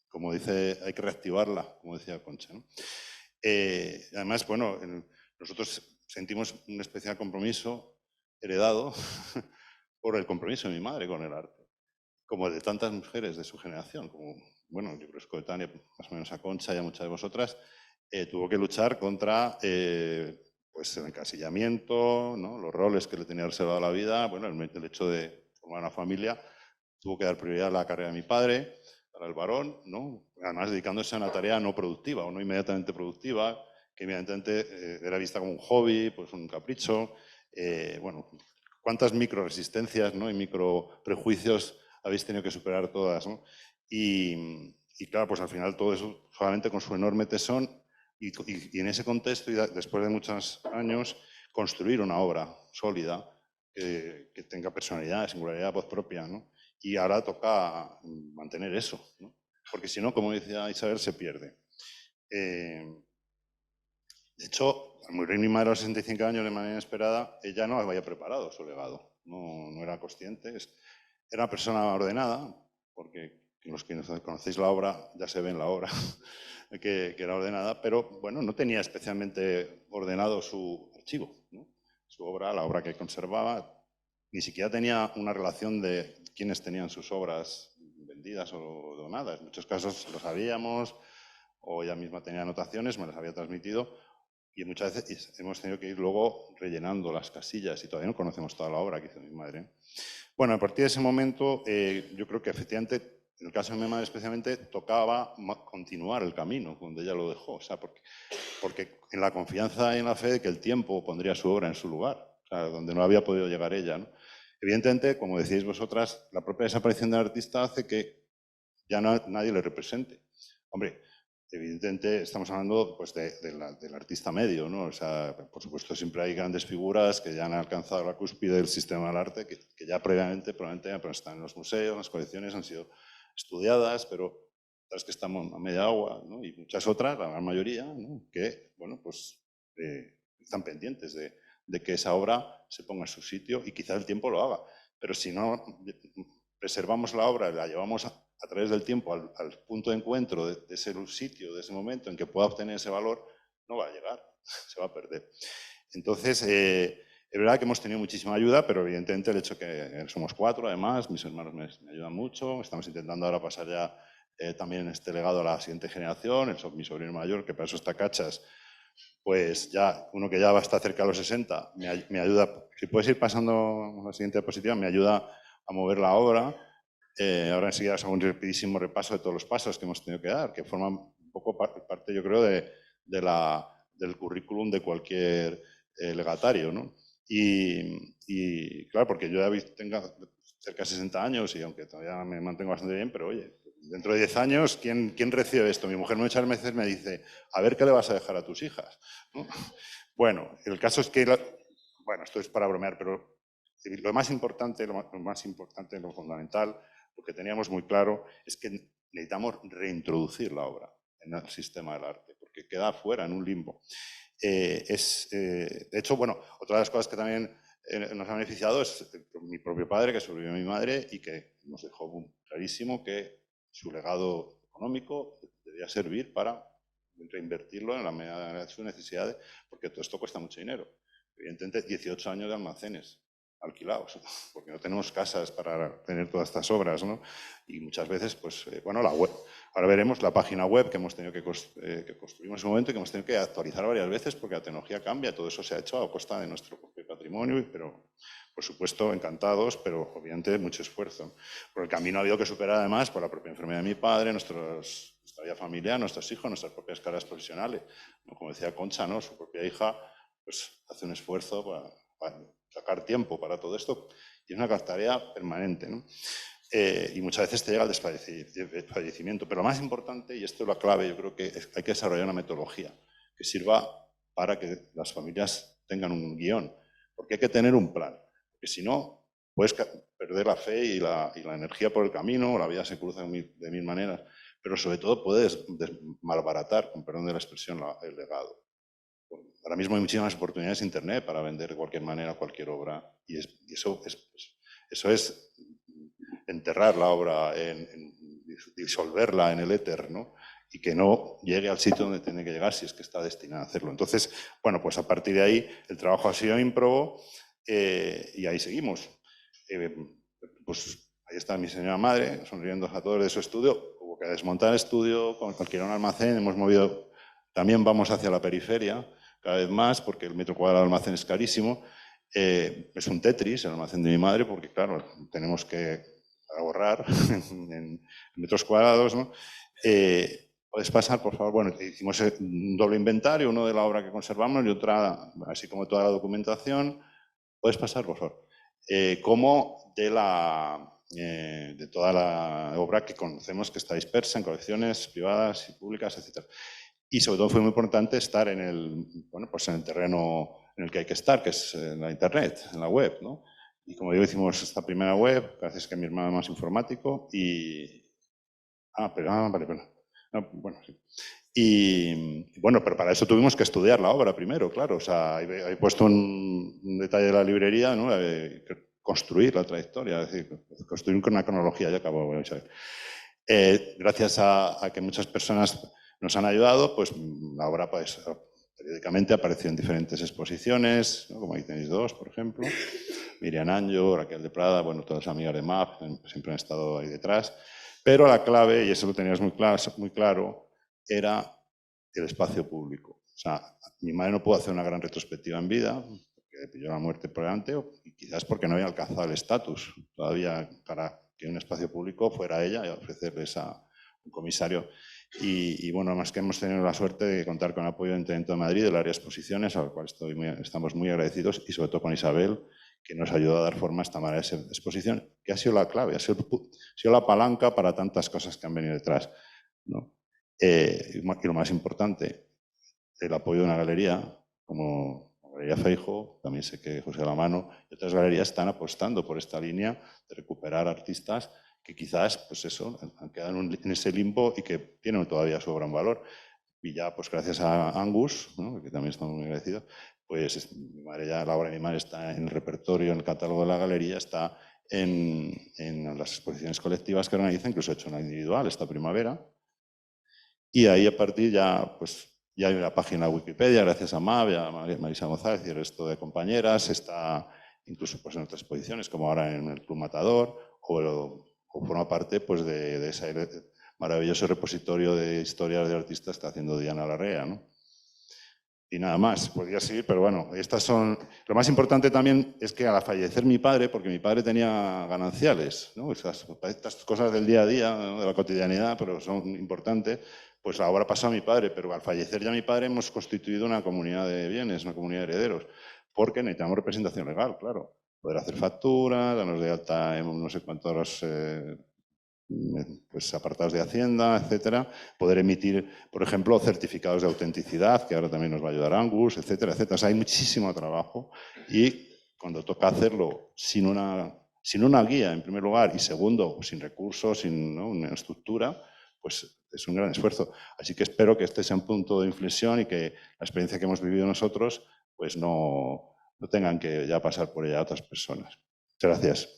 como dice, hay que reactivarla, como decía Concha, ¿no? Además, bueno, nosotros sentimos un especial compromiso heredado por el compromiso de mi madre con el arte, como de tantas mujeres de su generación, como, bueno, yo creo que es coetánea más o menos a Concha y a muchas de vosotras, tuvo que luchar contra pues el encasillamiento, ¿no? Los roles que le tenía reservado la vida, bueno, el hecho de formar una familia, tuvo que dar prioridad a la carrera de mi padre, para el varón, ¿no? Además dedicándose a una tarea no productiva o no inmediatamente productiva, que inmediatamente era vista como un hobby, pues un capricho. Bueno, cuántas micro resistencias, ¿no? Y micro prejuicios habéis tenido que superar todas, ¿no? Y claro, pues al final todo eso solamente con su enorme tesón y en ese contexto y después de muchos años construir una obra sólida que tenga personalidad, singularidad, voz propia, ¿no? Y ahora toca mantener eso, ¿no? Porque si no, como decía Isabel, se pierde. De hecho, al morir mi madre a los 65 años de manera inesperada, ella no había preparado su legado, no era consciente. Era una persona ordenada, porque los que conocéis la obra ya se ve en la obra que era ordenada, pero bueno, no tenía especialmente ordenado su archivo, ¿no? Su obra, la obra que conservaba, ni siquiera tenía una relación de quiénes tenían sus obras vendidas o donadas. En muchos casos lo sabíamos, o ella misma tenía anotaciones, me las había transmitido, y muchas veces hemos tenido que ir luego rellenando las casillas y todavía no conocemos toda la obra que hizo mi madre. Bueno, a partir de ese momento, yo creo que efectivamente, en el caso de mi madre especialmente, tocaba continuar el camino donde ella lo dejó, o sea, porque en la confianza y en la fe de que el tiempo pondría su obra en su lugar, o sea, donde no había podido llegar ella, ¿no? Evidentemente, como decíais vosotras, la propia desaparición del artista hace que ya nadie le represente. Hombre, evidentemente estamos hablando pues, del artista medio, ¿no? O sea, por supuesto siempre hay grandes figuras que ya han alcanzado la cúspide del sistema del arte, que ya previamente probablemente pues, están en los museos, en las colecciones, han sido estudiadas, pero otras que estamos a media agua, ¿no? Y muchas otras, la gran mayoría, ¿no? Que, bueno, pues están pendientes de que esa obra se ponga en su sitio y quizá el tiempo lo haga. Pero si no preservamos la obra, la llevamos a través del tiempo al punto de encuentro de ese sitio, de ese momento en que pueda obtener ese valor, no va a llegar, se va a perder. Entonces, es verdad que hemos tenido muchísima ayuda, pero evidentemente el hecho que somos 4, además, mis hermanos me ayudan mucho, estamos intentando ahora pasar ya también este legado a la siguiente generación, mi sobrino mayor, que para eso está cachas, pues ya, uno que ya va a estar cerca de los 60, me ayuda, si puedes ir pasando a la siguiente diapositiva, me ayuda a mover la obra. Ahora enseguida os hago un rapidísimo repaso de todos los pasos que hemos tenido que dar, que forman un poco parte, yo creo, del currículum de cualquier legatario, ¿no? Y claro, porque yo ya tengo cerca de 60 años y aunque todavía me mantengo bastante bien, pero oye, dentro de 10 años, ¿quién recibe esto? Mi mujer muchas veces me dice, a ver qué le vas a dejar a tus hijas, ¿no? Bueno, el caso es que, bueno, esto es para bromear, pero lo más importante, lo fundamental, lo que teníamos muy claro es que necesitamos reintroducir la obra en el sistema del arte, porque queda fuera, en un limbo. De hecho, bueno, otra de las cosas que también nos ha beneficiado es mi propio padre, que sobrevivió a mi madre y que nos dejó clarísimo que su legado económico debía servir para reinvertirlo en la medida de sus necesidades, porque todo esto cuesta mucho dinero. Evidentemente, 18 años de almacenes alquilados, porque no tenemos casas para tener todas estas obras, ¿no? Y muchas veces, pues, bueno, la web. Ahora veremos la página web que hemos tenido que construir en su momento y que hemos tenido que actualizar varias veces porque la tecnología cambia, todo eso se ha hecho a costa de nuestro propio patrimonio, pero por supuesto, encantados, pero obviamente mucho esfuerzo. Por el camino ha habido que superar además por la propia enfermedad de mi padre, nuestra vida familiar, nuestros hijos, nuestras propias carreras profesionales. Como decía Concha, ¿no? Su propia hija pues, hace un esfuerzo para sacar tiempo para todo esto y es una tarea permanente, ¿no? Y muchas veces te llega el desfallecimiento. Pero lo más importante, y esto es la clave, yo creo que hay que desarrollar una metodología que sirva para que las familias tengan un guión, porque hay que tener un plan. Porque si no, puedes perder la fe y la energía por el camino, la vida se cruza de mil maneras, pero sobre todo puedes malbaratar, con perdón de la expresión, el legado. Ahora mismo hay muchísimas oportunidades en Internet para vender de cualquier manera cualquier obra, y eso es enterrar la obra, disolverla en el éter, ¿no? Y que no llegue al sitio donde tiene que llegar si es que está destinada a hacerlo. Entonces, bueno, pues a partir de ahí el trabajo ha sido ímprobo y ahí seguimos. Pues ahí está mi señora madre sonriendo a todos de su estudio. Hubo que desmontar el estudio, alquilar un almacén, hemos movido, también vamos hacia la periferia cada vez más porque el metro cuadrado del almacén es carísimo. Es un Tetris el almacén de mi madre porque, claro, tenemos que ahorrar en metros cuadrados, ¿no? ¿Puedes pasar, por favor? Bueno, hicimos un doble inventario, uno de la obra que conservamos y otra, así como toda la documentación. ¿Puedes pasar, por favor? Como de toda la obra que conocemos que está dispersa en colecciones privadas y públicas, etc. Y sobre todo fue muy importante estar en el terreno en el que hay que estar, que es en la Internet, en la web, ¿no? Y como digo, hicimos esta primera web, gracias a que mi hermano es más informático, bueno, sí. Y bueno, pero para eso tuvimos que estudiar la obra primero, claro. O sea, he puesto un detalle de la librería, ¿no? Construir la trayectoria, es decir, construir con una cronología, ya acabo. Gracias a que muchas personas nos han ayudado, pues la obra pues, periódicamente apareció en diferentes exposiciones, ¿no? Como ahí tenéis dos, por ejemplo. Miriam Anjo, Raquel de Prada, bueno, todas las amigas de MAP siempre han estado ahí detrás. Pero la clave, y eso lo tenías muy claro, era el espacio público. O sea, mi madre no pudo hacer una gran retrospectiva en vida, porque le pilló la muerte por delante, y quizás porque no había alcanzado el estatus todavía para que un espacio público fuera ella y ofrecerles a un comisario. Y bueno, además que hemos tenido la suerte de contar con el apoyo del Ayuntamiento de Madrid, del área de exposiciones, al cual estamos muy agradecidos, y sobre todo con Isabel, que nos ayudó a dar forma a esta manera de exposición, que ha sido la clave, ha sido la palanca para tantas cosas que han venido detrás, ¿no? Y lo más importante, el apoyo de una galería como la Galería Feijóo, también sé que José Alamano y otras galerías están apostando por esta línea de recuperar artistas que quizás, pues eso, han quedado en ese limbo y que tienen todavía su gran valor. Y ya, pues gracias a Angus, ¿no? Que también estamos muy agradecidos, pues la obra de mi madre está en el repertorio, en el catálogo de la galería, está en las exposiciones colectivas que organizan, incluso he hecho una individual esta primavera. Y ahí a partir ya hay una página de Wikipedia, gracias a MAV, a Marisa González y el resto de compañeras, está incluso pues, en otras exposiciones, como ahora en el Club Matador, o forma parte pues, de ese maravilloso repositorio de historias de artistas que está haciendo Diana Larrea, ¿no? Y nada más, podría seguir, pero bueno, estas son... Lo más importante también es que al fallecer mi padre, porque mi padre tenía gananciales, ¿no? Estas cosas del día a día, ¿no? De la cotidianidad, pero son importantes, pues la obra pasó a mi padre, pero al fallecer ya mi padre hemos constituido una comunidad de bienes, una comunidad de herederos, porque necesitamos representación legal, claro. Poder hacer facturas, darnos de alta en no sé cuántos... pues apartados de Hacienda, etcétera, poder emitir, por ejemplo, certificados de autenticidad, que ahora también nos va a ayudar Angus, etcétera, etcétera. O sea, hay muchísimo trabajo y cuando toca hacerlo sin una guía, en primer lugar, y segundo, sin recursos, sin, ¿no? una estructura, pues es un gran esfuerzo. Así que espero que este sea un punto de inflexión y que la experiencia que hemos vivido nosotros pues no tengan que ya pasar por ella a otras personas. Muchas gracias.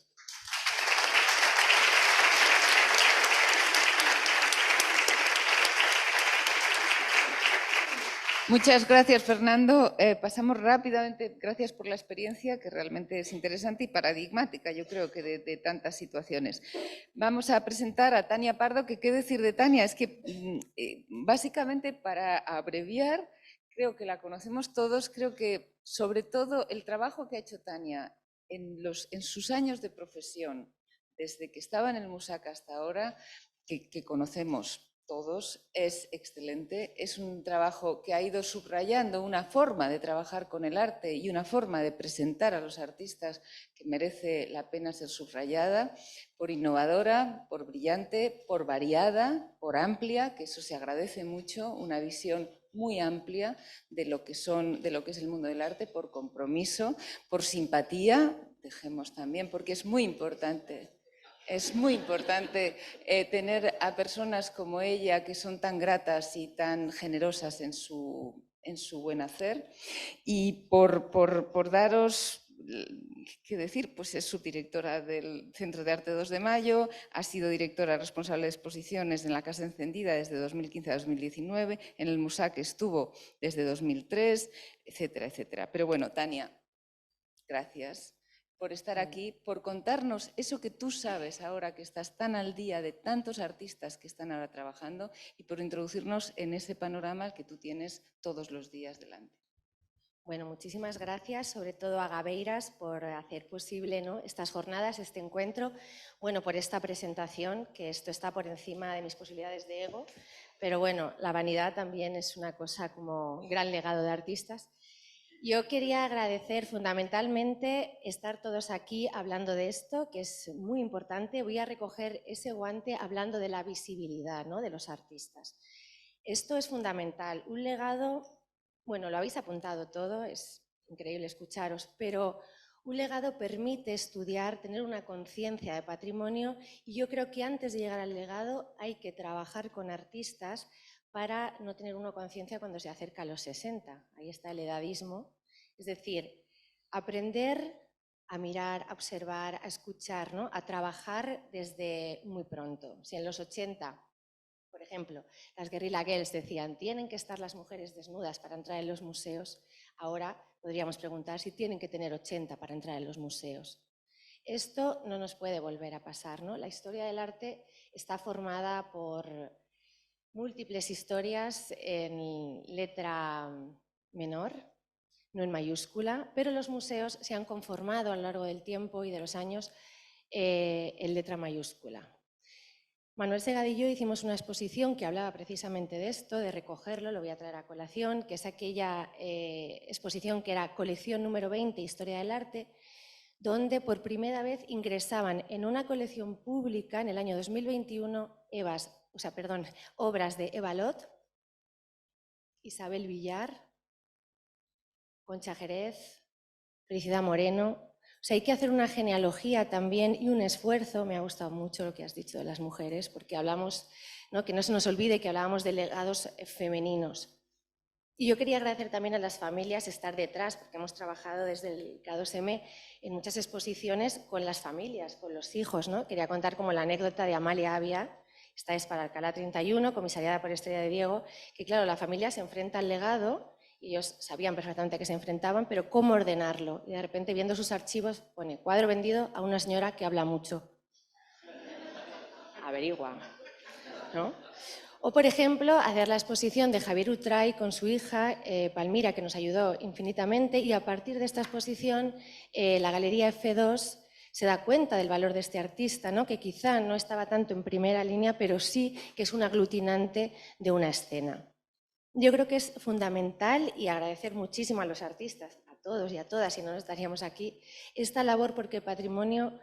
Muchas gracias, Fernando. Pasamos rápidamente, gracias por la experiencia, que realmente es interesante y paradigmática, yo creo que de tantas situaciones. Vamos a presentar a Tania Pardo, que qué decir de Tania, es que básicamente para abreviar, creo que la conocemos todos, creo que sobre todo el trabajo que ha hecho Tania en sus años de profesión, desde que estaba en el MUSAC hasta ahora, que conocemos todos, es excelente. Es un trabajo que ha ido subrayando una forma de trabajar con el arte y una forma de presentar a los artistas que merece la pena ser subrayada, por innovadora, por brillante, por variada, por amplia, que eso se agradece mucho, una visión muy amplia de lo que es el mundo del arte, por compromiso, por simpatía, dejemos también, porque es muy importante. Es muy importante tener a personas como ella, que son tan gratas y tan generosas en su buen hacer. Y por daros, ¿qué decir? Pues es subdirectora del Centro de Arte 2 de Mayo, ha sido directora responsable de exposiciones en la Casa Encendida desde 2015 a 2019, en el MUSAC estuvo desde 2003, etcétera, etcétera. Pero bueno, Tania, gracias por estar aquí, por contarnos eso que tú sabes ahora que estás tan al día de tantos artistas que están ahora trabajando y por introducirnos en ese panorama que tú tienes todos los días delante. Bueno, muchísimas gracias, sobre todo a Gabeiras, por hacer posible, ¿no?, estas jornadas, este encuentro, bueno, por esta presentación, que esto está por encima de mis posibilidades de ego, pero bueno, la vanidad también es una cosa como gran legado de artistas. Yo quería agradecer fundamentalmente estar todos aquí hablando de esto, que es muy importante. Voy a recoger ese guante hablando de la visibilidad, ¿no?, de los artistas. Esto es fundamental. Un legado, bueno, lo habéis apuntado todo, es increíble escucharos, pero un legado permite estudiar, tener una conciencia de patrimonio, y yo creo que antes de llegar al legado hay que trabajar con artistas para no tener una conciencia cuando se acerca a los 60. Ahí está el edadismo. Es decir, aprender a mirar, a observar, a escuchar, ¿no?, a trabajar desde muy pronto. Si en los 80, por ejemplo, las Guerrilla Girls decían tienen que estar las mujeres desnudas para entrar en los museos, ahora podríamos preguntar si tienen que tener 80 para entrar en los museos. Esto no nos puede volver a pasar, ¿no? La historia del arte está formada por múltiples historias en letra menor, no en mayúscula, pero los museos se han conformado a lo largo del tiempo y de los años en letra mayúscula. Manuel Segadillo hicimos una exposición que hablaba precisamente de esto, de recogerlo, lo voy a traer a colación, que es aquella exposición que era colección número 20, Historia del Arte, donde por primera vez ingresaban en una colección pública en el año 2021 obras de Eva Lott, Isabel Villar, Concha Jerez, Felicidad Moreno. O sea, hay que hacer una genealogía también y un esfuerzo. Me ha gustado mucho lo que has dicho de las mujeres, porque hablamos, ¿no?, que no se nos olvide que hablábamos de legados femeninos. Y yo quería agradecer también a las familias estar detrás, porque hemos trabajado desde el K2M en muchas exposiciones con las familias, con los hijos, ¿no? Quería contar como la anécdota de Amalia Avia, esta es para Alcalá 31, comisariada por Estrella de Diego, que claro, la familia se enfrenta al legado, y ellos sabían perfectamente a qué se enfrentaban, pero cómo ordenarlo. Y de repente, viendo sus archivos, pone cuadro vendido a una señora que habla mucho. Averigua, ¿no? O, por ejemplo, hacer la exposición de Javier Utray con su hija, Palmira, que nos ayudó infinitamente, y a partir de esta exposición, la Galería F2 se da cuenta del valor de este artista, ¿no?, que quizá no estaba tanto en primera línea, pero sí que es un aglutinante de una escena. Yo creo que es fundamental, y agradecer muchísimo a los artistas, a todos y a todas, si no estaríamos aquí, esta labor, porque el patrimonio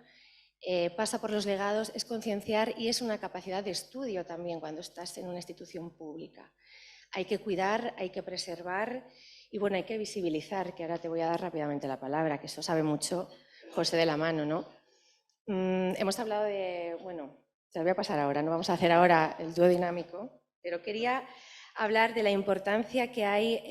pasa por los legados, es concienciar y es una capacidad de estudio también cuando estás en una institución pública. Hay que cuidar, hay que preservar y bueno, hay que visibilizar, que ahora te voy a dar rápidamente la palabra, que eso sabe mucho José de la Mano, ¿no? Hemos hablado de, bueno, te lo voy a pasar ahora, no vamos a hacer ahora el dúo dinámico, pero quería hablar de la importancia que hay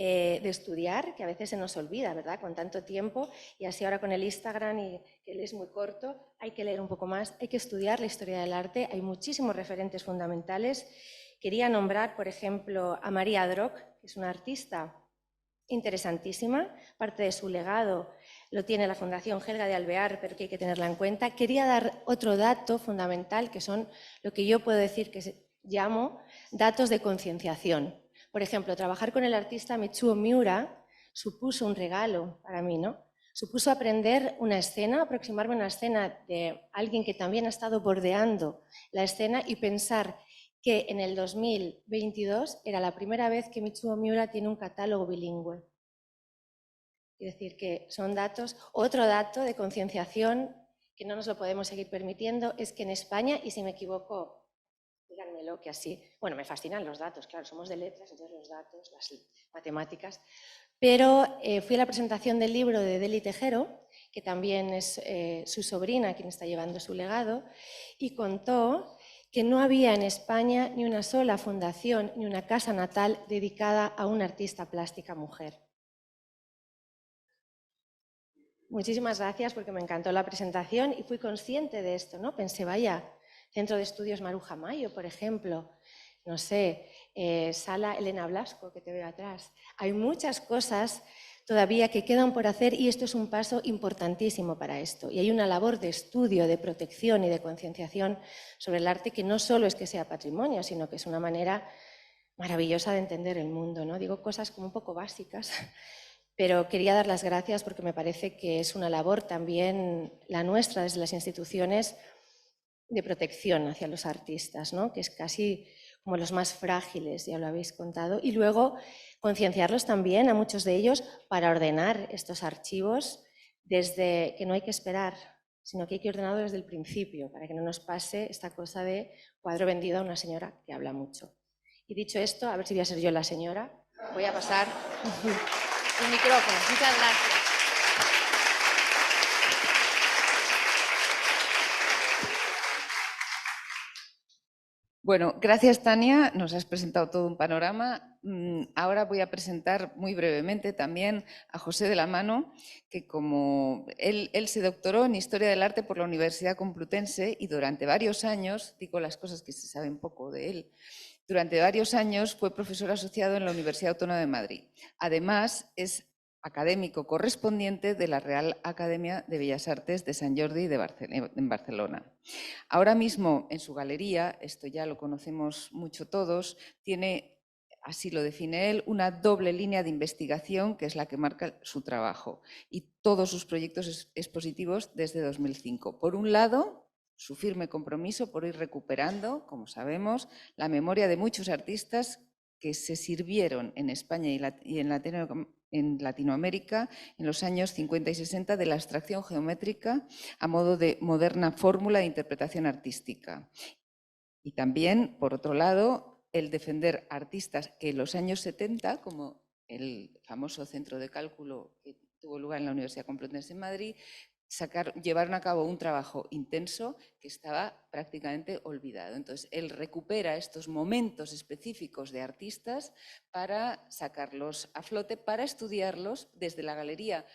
de estudiar, que a veces se nos olvida, ¿verdad?, con tanto tiempo, y así ahora con el Instagram, y que es muy corto, hay que leer un poco más, hay que estudiar la historia del arte, hay muchísimos referentes fundamentales. Quería nombrar, por ejemplo, a María Droc, que es una artista interesantísima, parte de su legado lo tiene la Fundación Helga de Alvear, pero que hay que tenerla en cuenta. Quería dar otro dato fundamental, que son lo que yo puedo decir que llamo datos de concienciación. Por ejemplo, trabajar con el artista Mitsuo Miura supuso un regalo para mí, ¿no? supuso aprender una escena, aproximarme a una escena de alguien que también ha estado bordeando la escena y pensar que en el 2022 era la primera vez que Mitsuo Miura tiene un catálogo bilingüe. Es decir, que son datos. Otro dato de concienciación que no nos lo podemos seguir permitiendo es que en España, y si me equivoco, díganmelo que así, bueno, me fascinan los datos, claro, somos de letras, entonces los datos, las matemáticas, pero fui a la presentación del libro de Deli Tejero, que también es su sobrina quien está llevando su legado, y contó que no había en España ni una sola fundación ni una casa natal dedicada a una artista plástica mujer. Muchísimas gracias porque me encantó la presentación y fui consciente de esto, ¿no? Pensé, vaya, Centro de Estudios Maruja Mayo, por ejemplo, no sé, Sala Elena Blasco, que te veo atrás. Hay muchas cosas todavía que quedan por hacer y esto es un paso importantísimo para esto. Y hay una labor de estudio, de protección y de concienciación sobre el arte que no solo es que sea patrimonio, sino que es una manera maravillosa de entender el mundo, ¿no? Digo cosas como un poco básicas, pero quería dar las gracias porque me parece que es una labor también la nuestra desde las instituciones de protección hacia los artistas, ¿no? Que es casi como los más frágiles, ya lo habéis contado, y luego concienciarlos también a muchos de ellos para ordenar estos archivos desde que no hay que esperar, sino que hay que ordenarlo desde el principio, para que no nos pase esta cosa de cuadro vendido a una señora que habla mucho. Y dicho esto, a ver si voy a ser yo la señora, voy a pasar el micrófono. Muchas gracias. Bueno, gracias Tania, nos has presentado todo un panorama. Ahora voy a presentar muy brevemente también a José de la Mano, que como él se doctoró en Historia del Arte por la Universidad Complutense y durante varios años, digo las cosas que se saben poco de él, durante varios años fue profesor asociado en la Universidad Autónoma de Madrid. Además, es académico correspondiente de la Real Academia de Bellas Artes de Sant Jordi en Barcelona. Ahora mismo en su galería, esto ya lo conocemos mucho todos, tiene, así lo define él, una doble línea de investigación que es la que marca su trabajo y todos sus proyectos expositivos desde 2005. Por un lado, su firme compromiso por ir recuperando, como sabemos, la memoria de muchos artistas que se sirvieron en España y en Latinoamérica en los años 50 y 60 de la abstracción geométrica a modo de moderna fórmula de interpretación artística. Y también, por otro lado, el defender artistas que en los años 70, como el famoso centro de cálculo que tuvo lugar en la Universidad Complutense en Madrid, llevaron a cabo un trabajo intenso que estaba prácticamente olvidado. Entonces, él recupera estos momentos específicos de artistas para sacarlos a flote, para estudiarlos desde la galería.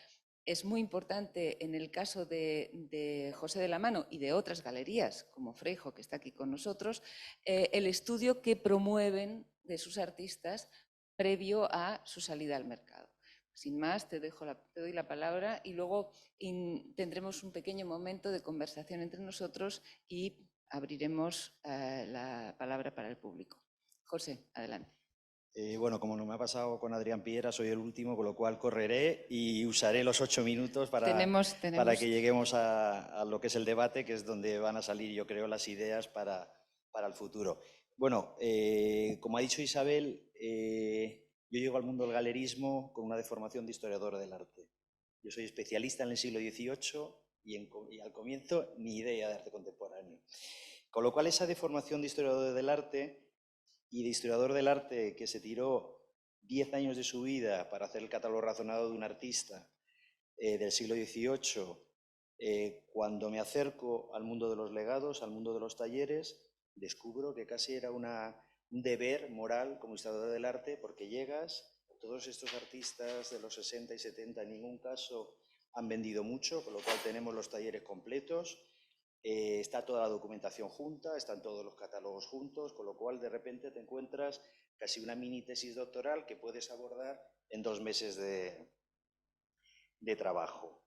Es muy importante en el caso de José de la Mano y de otras galerías, como Freijo, que está aquí con nosotros, el estudio que promueven de sus artistas previo a su salida al mercado. Sin más, te doy la palabra y luego tendremos un pequeño momento de conversación entre nosotros y abriremos la palabra para el público. José, adelante. Bueno, como no me ha pasado con Adrián Piera, soy el último, con lo cual correré y usaré los 8 minutos para que lleguemos a lo que es el debate, que es donde van a salir, yo creo, las ideas para el futuro. Bueno, como ha dicho Isabel, yo llego al mundo del galerismo con una deformación de historiador del arte. Yo soy especialista en el siglo XVIII y al comienzo ni idea de arte contemporáneo. Con lo cual esa deformación de historiador del arte y de historiador del arte que se tiró 10 años de su vida para hacer el catálogo razonado de un artista del siglo XVIII, cuando me acerco al mundo de los legados, al mundo de los talleres, descubro que casi era un deber moral como historiador del arte, porque llegas, todos estos artistas de los 60 y 70 en ningún caso han vendido mucho, con lo cual tenemos los talleres completos. Está toda la documentación junta, están todos los catálogos juntos, con lo cual de repente te encuentras casi una mini tesis doctoral que puedes abordar en 2 meses de trabajo.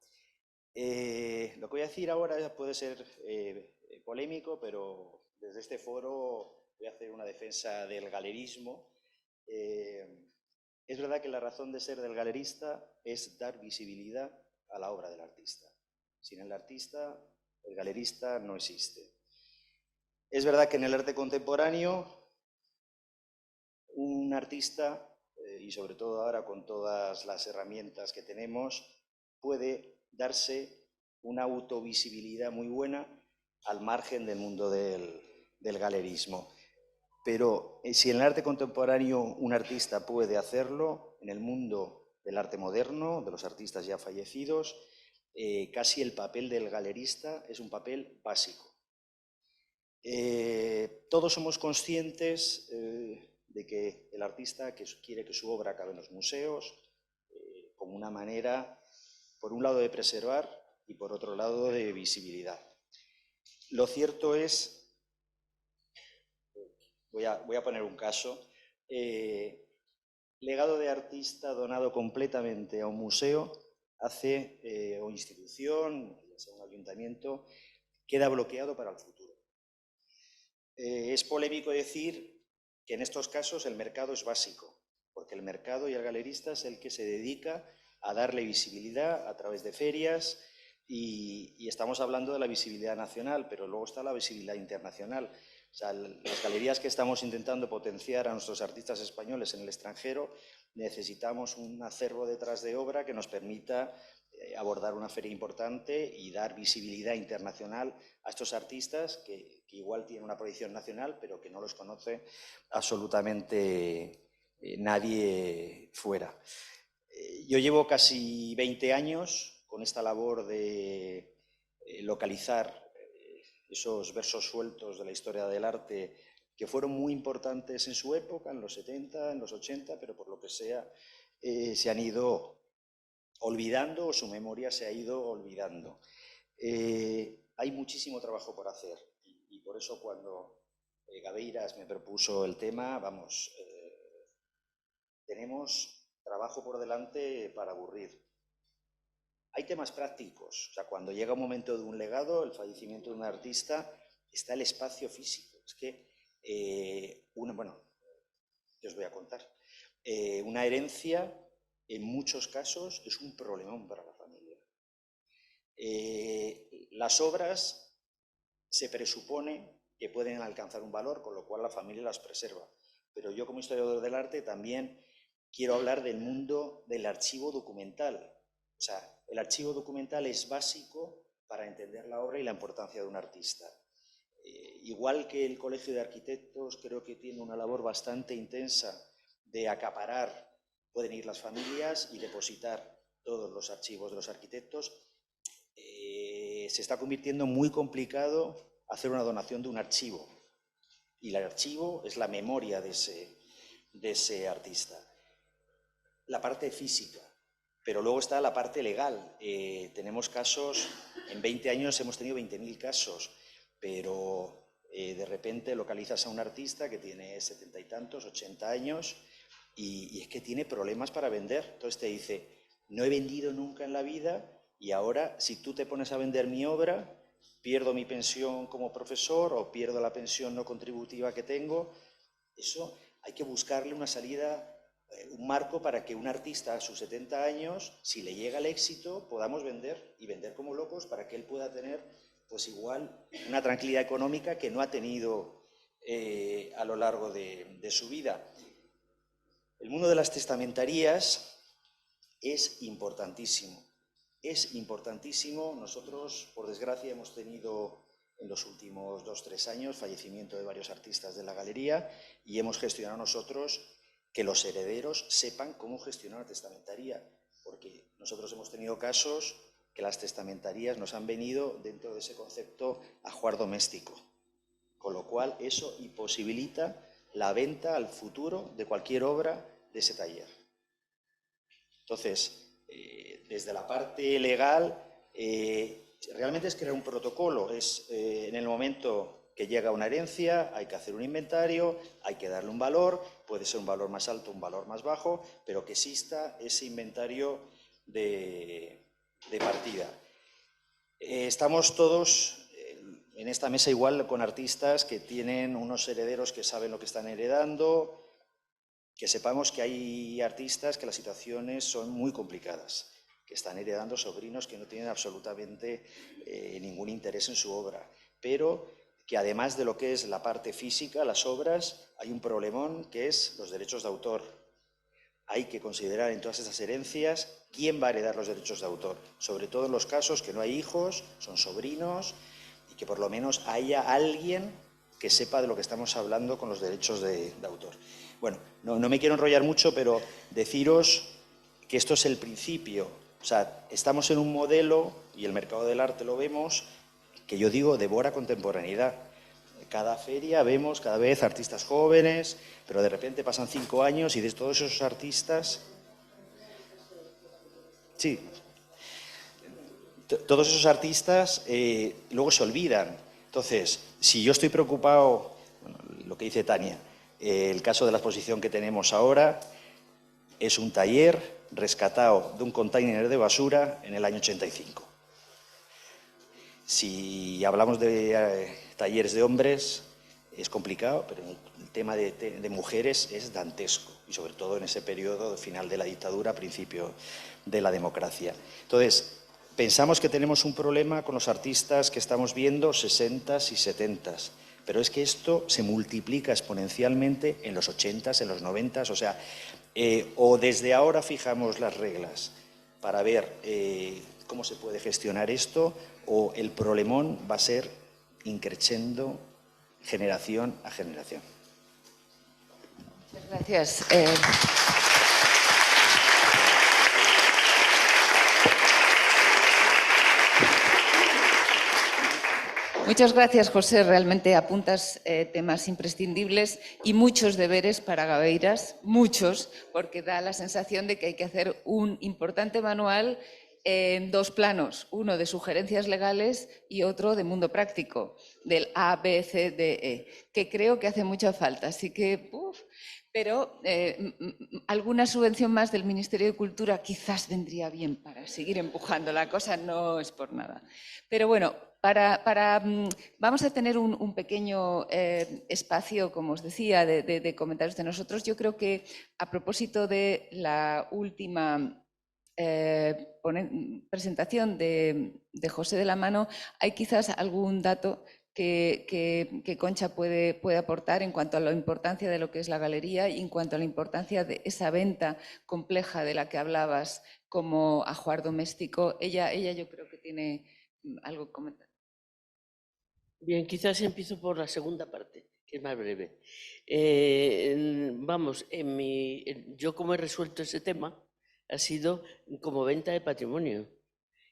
Lo que voy a decir ahora puede ser polémico, pero desde este foro voy a hacer una defensa del galerismo. Es verdad que la razón de ser del galerista es dar visibilidad a la obra del artista. Sin el artista, el galerista no existe. Es verdad que en el arte contemporáneo, un artista, y sobre todo ahora con todas las herramientas que tenemos, puede darse una autovisibilidad muy buena al margen del mundo del galerismo. Pero si en el arte contemporáneo un artista puede hacerlo, en el mundo del arte moderno, de los artistas ya fallecidos, casi el papel del galerista es un papel básico. Todos somos conscientes de que el artista quiere que su obra acabe en los museos, como una manera, por un lado, de preservar y por otro lado, de visibilidad. Lo cierto es, voy a poner un caso, legado de artista donado completamente a un museo o institución, ya sea un ayuntamiento, queda bloqueado para el futuro. Es polémico decir que en estos casos el mercado es básico, porque el mercado y el galerista es el que se dedica a darle visibilidad a través de ferias y estamos hablando de la visibilidad nacional, pero luego está la visibilidad internacional. O sea, las galerías que estamos intentando potenciar a nuestros artistas españoles en el extranjero, necesitamos un acervo detrás de obra que nos permita abordar una feria importante y dar visibilidad internacional a estos artistas que igual tienen una proyección nacional, pero que no los conoce absolutamente nadie fuera. Yo llevo casi 20 años con esta labor de localizar esos versos sueltos de la historia del arte que fueron muy importantes en su época, en los 70, en los 80, pero por lo que sea se han ido olvidando o su memoria se ha ido olvidando. Hay muchísimo trabajo por hacer y por eso cuando Gabeiras me propuso el tema, tenemos trabajo por delante para aburrir. Hay temas prácticos, o sea, cuando llega un momento de un legado, el fallecimiento de un artista, está el espacio físico. Es que, yo os voy a contar, una herencia en muchos casos es un problemón para la familia. Las obras se presupone que pueden alcanzar un valor, con lo cual la familia las preserva. Pero yo como historiador del arte también quiero hablar del mundo del archivo documental. O sea, el archivo documental es básico para entender la obra y la importancia de un artista. Igual que el Colegio de Arquitectos creo que tiene una labor bastante intensa de acaparar, pueden ir las familias y depositar todos los archivos de los arquitectos, se está convirtiendo muy complicado hacer una donación de un archivo. Y el archivo es la memoria de ese artista. La parte física, pero luego está la parte legal. Tenemos casos, en 20 años hemos tenido 20.000 casos, pero de repente localizas a un artista que tiene 70 y tantos, 80 años, y es que tiene problemas para vender. Entonces te dice, no he vendido nunca en la vida y ahora si tú te pones a vender mi obra, pierdo mi pensión como profesor o pierdo la pensión no contributiva que tengo. Eso hay que buscarle una salida, un marco para que un artista a sus 70 años, si le llega el éxito, podamos vender y vender como locos para que él pueda tener, pues igual, una tranquilidad económica que no ha tenido a lo largo de su vida. El mundo de las testamentarías es importantísimo. Es importantísimo. Nosotros, por desgracia, hemos tenido en los últimos 2 o 3 años fallecimiento de varios artistas de la galería y hemos gestionado nosotros que los herederos sepan cómo gestionar una testamentaría, porque nosotros hemos tenido casos que las testamentarías nos han venido dentro de ese concepto ajuar doméstico, con lo cual eso imposibilita la venta al futuro de cualquier obra de ese taller. Entonces, desde la parte legal, realmente es crear un protocolo. En el momento que llega una herencia, hay que hacer un inventario, hay que darle un valor, puede ser un valor más alto, un valor más bajo, pero que exista ese inventario de partida. Estamos todos en esta mesa igual con artistas que tienen unos herederos que saben lo que están heredando, que sepamos que hay artistas que las situaciones son muy complicadas. que están heredando sobrinos que no tienen absolutamente ningún interés en su obra, pero que además de lo que es la parte física, las obras, hay un problemón que es los derechos de autor. Hay que considerar en todas esas herencias quién va a heredar los derechos de autor, sobre todo en los casos que no hay hijos, son sobrinos, y que por lo menos haya alguien que sepa de lo que estamos hablando con los derechos de autor. Bueno, no me quiero enrollar mucho, pero deciros que esto es el principio. O sea, estamos en un modelo, y el mercado del arte lo vemos, que yo digo devora contemporaneidad. Cada feria vemos cada vez artistas jóvenes, pero de repente pasan 5 años y de todos esos artistas... Sí, todos esos artistas luego se olvidan. Entonces, si yo estoy preocupado, bueno, lo que dice Tania, el caso de la exposición que tenemos ahora es un taller rescatado de un container de basura en el año 85. Si hablamos de talleres de hombres es complicado, pero el tema de mujeres es dantesco, y sobre todo en ese periodo de final de la dictadura, principio de la democracia. Entonces, pensamos que tenemos un problema con los artistas que estamos viendo 60s y 70s, pero es que esto se multiplica exponencialmente en los 80s, en los 90s, o sea, o desde ahora fijamos las reglas para ver cómo se puede gestionar esto, o el problemón va a ser increciendo generación a generación. Gracias. Muchas gracias, José. Realmente apuntas temas imprescindibles y muchos deberes para Gabeiras, muchos, porque da la sensación de que hay que hacer un importante manual en 2 planos, uno de sugerencias legales y otro de mundo práctico, del A, B, C, D, E, que creo que hace mucha falta. Así que, pero alguna subvención más del Ministerio de Cultura quizás vendría bien para seguir empujando la cosa, no es por nada. Pero bueno, vamos a tener un pequeño espacio, como os decía, de comentarios de nosotros. Yo creo que a propósito de la última presentación de José de la Mano, hay quizás algún dato que Concha puede aportar en cuanto a la importancia de lo que es la galería y en cuanto a la importancia de esa venta compleja de la que hablabas como ajuar doméstico. Ella yo creo que tiene algo que comentar. Bien, quizás empiezo por la segunda parte, que es más breve. Vamos, yo como he resuelto ese tema ha sido como venta de patrimonio.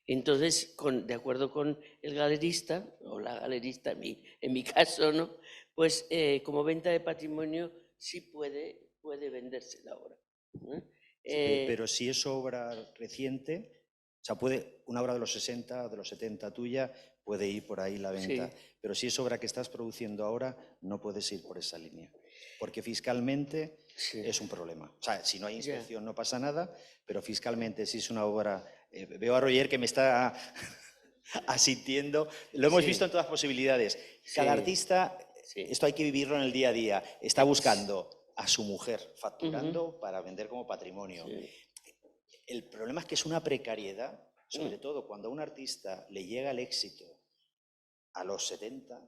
Entonces, de acuerdo con el galerista, o la galerista en mi caso, ¿no? Pues como venta de patrimonio sí puede venderse la obra. Sí, pero si es obra reciente, o sea, una obra de los 60 o de los 70 tuya, puede ir por ahí la venta. Sí. Pero si es obra que estás produciendo ahora, no puedes ir por esa línea. Porque fiscalmente es un problema. O sea, si no hay inspección no pasa nada, pero fiscalmente si es una obra... veo a Roger que me está asintiendo. Lo hemos visto en todas las posibilidades. Cada artista, esto hay que vivirlo en el día a día, está buscando a su mujer facturando para vender como patrimonio. El problema es que es una precariedad, sobre todo cuando a un artista le llega el éxito a los 70,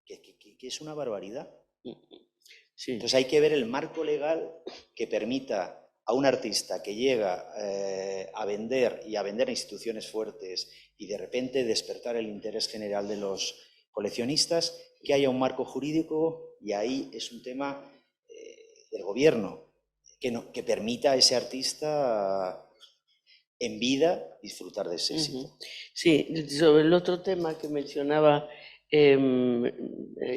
que es una barbaridad. Sí. Entonces hay que ver el marco legal que permita a un artista que llega a vender y a vender a instituciones fuertes y de repente despertar el interés general de los coleccionistas, que haya un marco jurídico, y ahí es un tema del gobierno que permita a ese artista en vida disfrutar de ese éxito. Sí, sobre el otro tema que mencionaba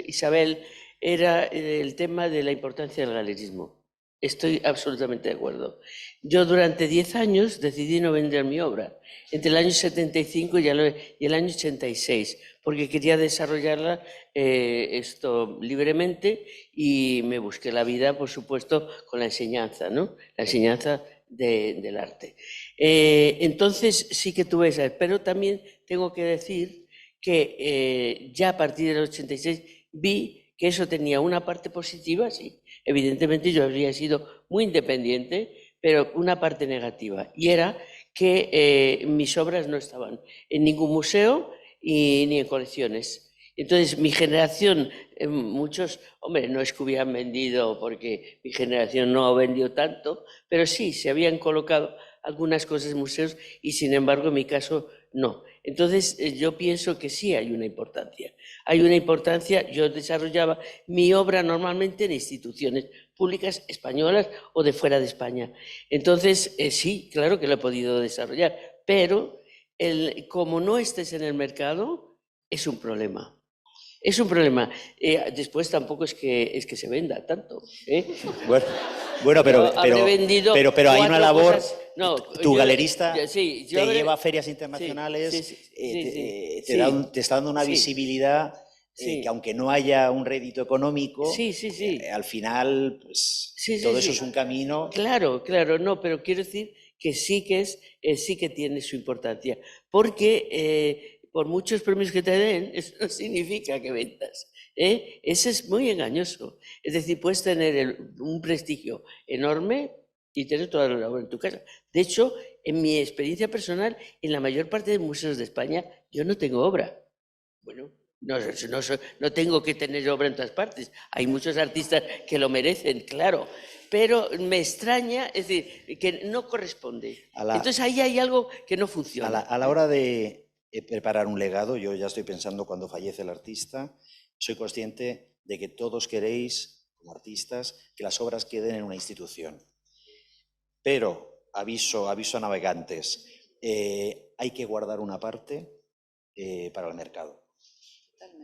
Isabel, era el tema de la importancia del galerismo. Estoy absolutamente de acuerdo. Yo durante 10 años decidí no vender mi obra, entre el año 75 y el año 86, porque quería desarrollarla libremente, y me busqué la vida, por supuesto, con la enseñanza, ¿no? La enseñanza del arte. Entonces sí que tuve esa, pero también tengo que decir que ya a partir del 86 vi que eso tenía una parte positiva, sí. Evidentemente yo habría sido muy independiente, pero una parte negativa, y era que mis obras no estaban en ningún museo ni en colecciones. Entonces, mi generación, muchos, hombre, no es que hubieran vendido, porque mi generación no ha vendido tanto, pero sí, se habían colocado algunas cosas en museos y, sin embargo, en mi caso, no. Entonces, yo pienso que sí hay una importancia. Hay una importancia, yo desarrollaba mi obra normalmente en instituciones públicas españolas o de fuera de España. Entonces, sí, claro que lo he podido desarrollar, pero como no estés en el mercado, es un problema. Es un problema. Después tampoco es que se venda tanto. Bueno, pero hay una labor. No, tu galerista te lleva a ferias internacionales, te está dando una visibilidad que, aunque no haya un rédito económico, al final pues, todo eso es un camino. Claro, no, pero quiero decir que sí que tiene su importancia, porque por muchos premios que te den, eso no significa que vendas. Eso es muy engañoso. Es decir, puedes tener un prestigio enorme y tener toda la obra en tu casa. De hecho, en mi experiencia personal, en la mayor parte de museos de España, yo no tengo obra. Bueno, no tengo que tener obra en todas partes. Hay muchos artistas que lo merecen, claro. Pero me extraña, es decir, que no corresponde. Entonces ahí hay algo que no funciona. A la hora de preparar un legado, yo ya estoy pensando cuando fallece el artista, soy consciente de que todos queréis, como artistas, que las obras queden en una institución. Pero, aviso a navegantes, hay que guardar una parte para el mercado.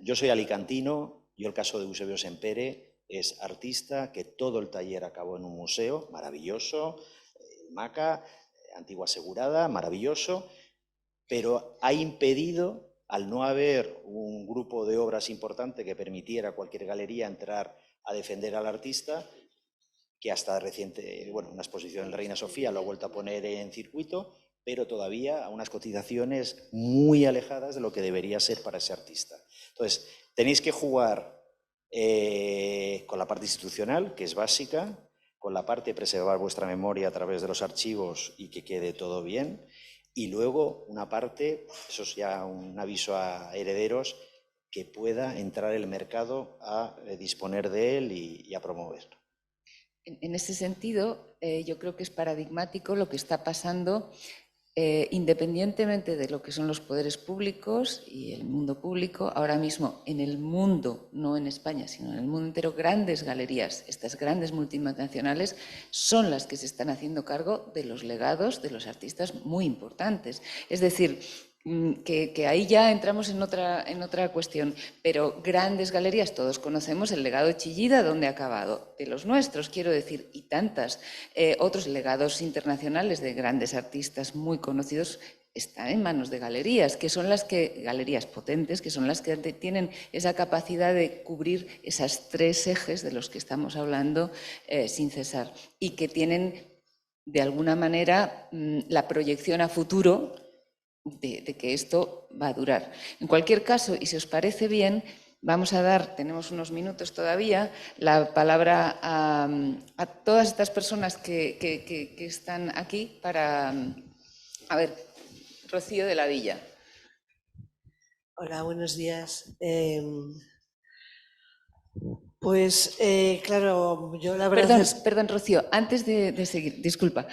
Yo soy alicantino, yo el caso de Eusebio Sempere es artista, que todo el taller acabó en un museo, maravilloso, Maca, antigua asegurada, maravilloso, pero ha impedido, al no haber un grupo de obras importante que permitiera a cualquier galería entrar a defender al artista, que hasta reciente, bueno, una exposición en Reina Sofía lo ha vuelto a poner en circuito, pero todavía a unas cotizaciones muy alejadas de lo que debería ser para ese artista. Entonces, tenéis que jugar con la parte institucional, que es básica, con la parte de preservar vuestra memoria a través de los archivos y que quede todo bien, y luego una parte, eso es ya un aviso a herederos, que pueda entrar el mercado a disponer de él y a promoverlo. En ese sentido, yo creo que es paradigmático lo que está pasando, independientemente de lo que son los poderes públicos y el mundo público. Ahora mismo en el mundo, no en España, sino en el mundo entero, grandes galerías, estas grandes multinacionales, son las que se están haciendo cargo de los legados de los artistas muy importantes. Es decir, que ahí ya entramos en otra cuestión, pero grandes galerías, todos conocemos el legado de Chillida, ¿dónde ha acabado? De los nuestros, quiero decir, y tantas. Otros legados internacionales de grandes artistas muy conocidos están en manos de galerías, que son galerías potentes, que son las que tienen esa capacidad de cubrir esas tres ejes de los que estamos hablando sin cesar, y que tienen, de alguna manera, la proyección a futuro de que esto va a durar. En cualquier caso, y si os parece bien, vamos a dar, tenemos unos minutos todavía, la palabra a todas estas personas que están aquí para... A ver, Rocío de la Villa. Hola, buenos días. Claro, yo la verdad... Perdón, Rocío, antes de seguir, disculpa,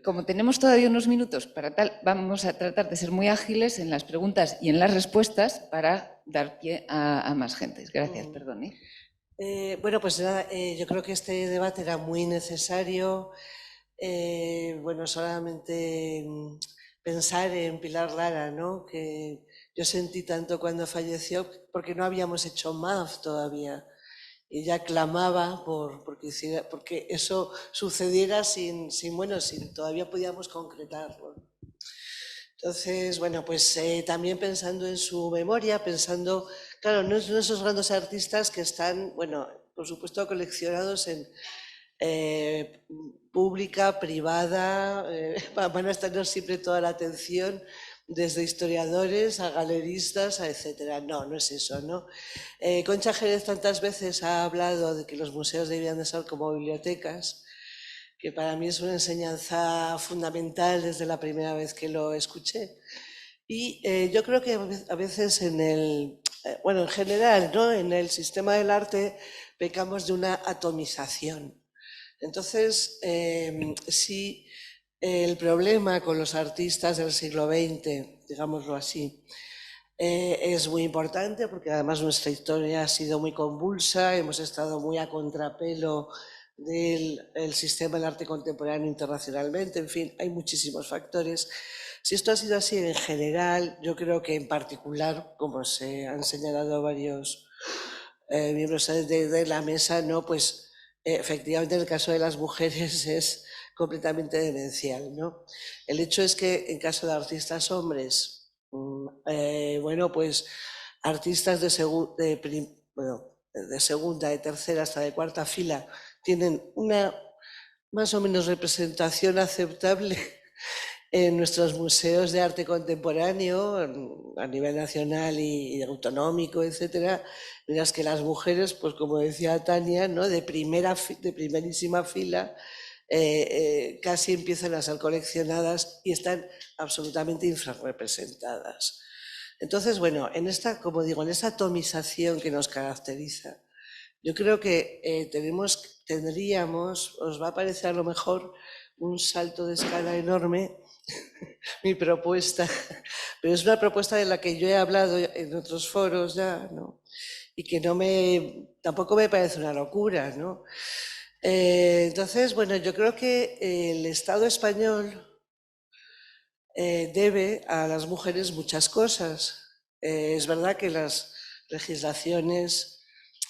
como tenemos todavía unos minutos para tal, vamos a tratar de ser muy ágiles en las preguntas y en las respuestas para dar pie a más gente. Gracias, perdón. Yo creo que este debate era muy necesario. Solamente pensar en Pilar Lara, ¿no? Que yo sentí tanto cuando falleció, porque no habíamos hecho MAF todavía. Ella clamaba porque eso sucediera sin todavía podíamos concretarlo. Entonces, también pensando en su memoria, pensando, claro, no esos grandes artistas que están, por supuesto, coleccionados en pública, privada, van a tener siempre toda la atención, desde historiadores a galeristas, a etcétera. No es eso, ¿no? Concha Jerez tantas veces ha hablado de que los museos debían de ser como bibliotecas, que para mí es una enseñanza fundamental desde la primera vez que lo escuché. Y yo creo que a veces en general, ¿no? En el sistema del arte pecamos de una atomización. Entonces, sí, el problema con los artistas del siglo XX, digámoslo así, es muy importante porque además nuestra historia ha sido muy convulsa, hemos estado muy a contrapelo del sistema del arte contemporáneo internacionalmente, en fin, hay muchísimos factores. Si esto ha sido así en general, yo creo que en particular, como se han señalado varios miembros de la mesa, ¿no? Pues efectivamente en el caso de las mujeres es completamente demencial, ¿no? El hecho es que en caso de artistas hombres, pues artistas de segunda, de tercera hasta de cuarta fila tienen una más o menos representación aceptable en nuestros museos de arte contemporáneo a nivel nacional y autonómico, etcétera, mientras que las mujeres, pues como decía Tania, ¿no? de primerísima fila, casi empiezan a ser coleccionadas y están absolutamente infrarrepresentadas. Entonces, bueno, en esta, como digo, en esa atomización que nos caracteriza, yo creo que tendríamos, os va a parecer a lo mejor un salto de escala enorme mi propuesta, pero es una propuesta de la que yo he hablado en otros foros ya, ¿no? Y que tampoco me parece una locura, ¿no? Entonces, bueno, yo creo que el Estado español debe a las mujeres muchas cosas. Es verdad que las legislaciones,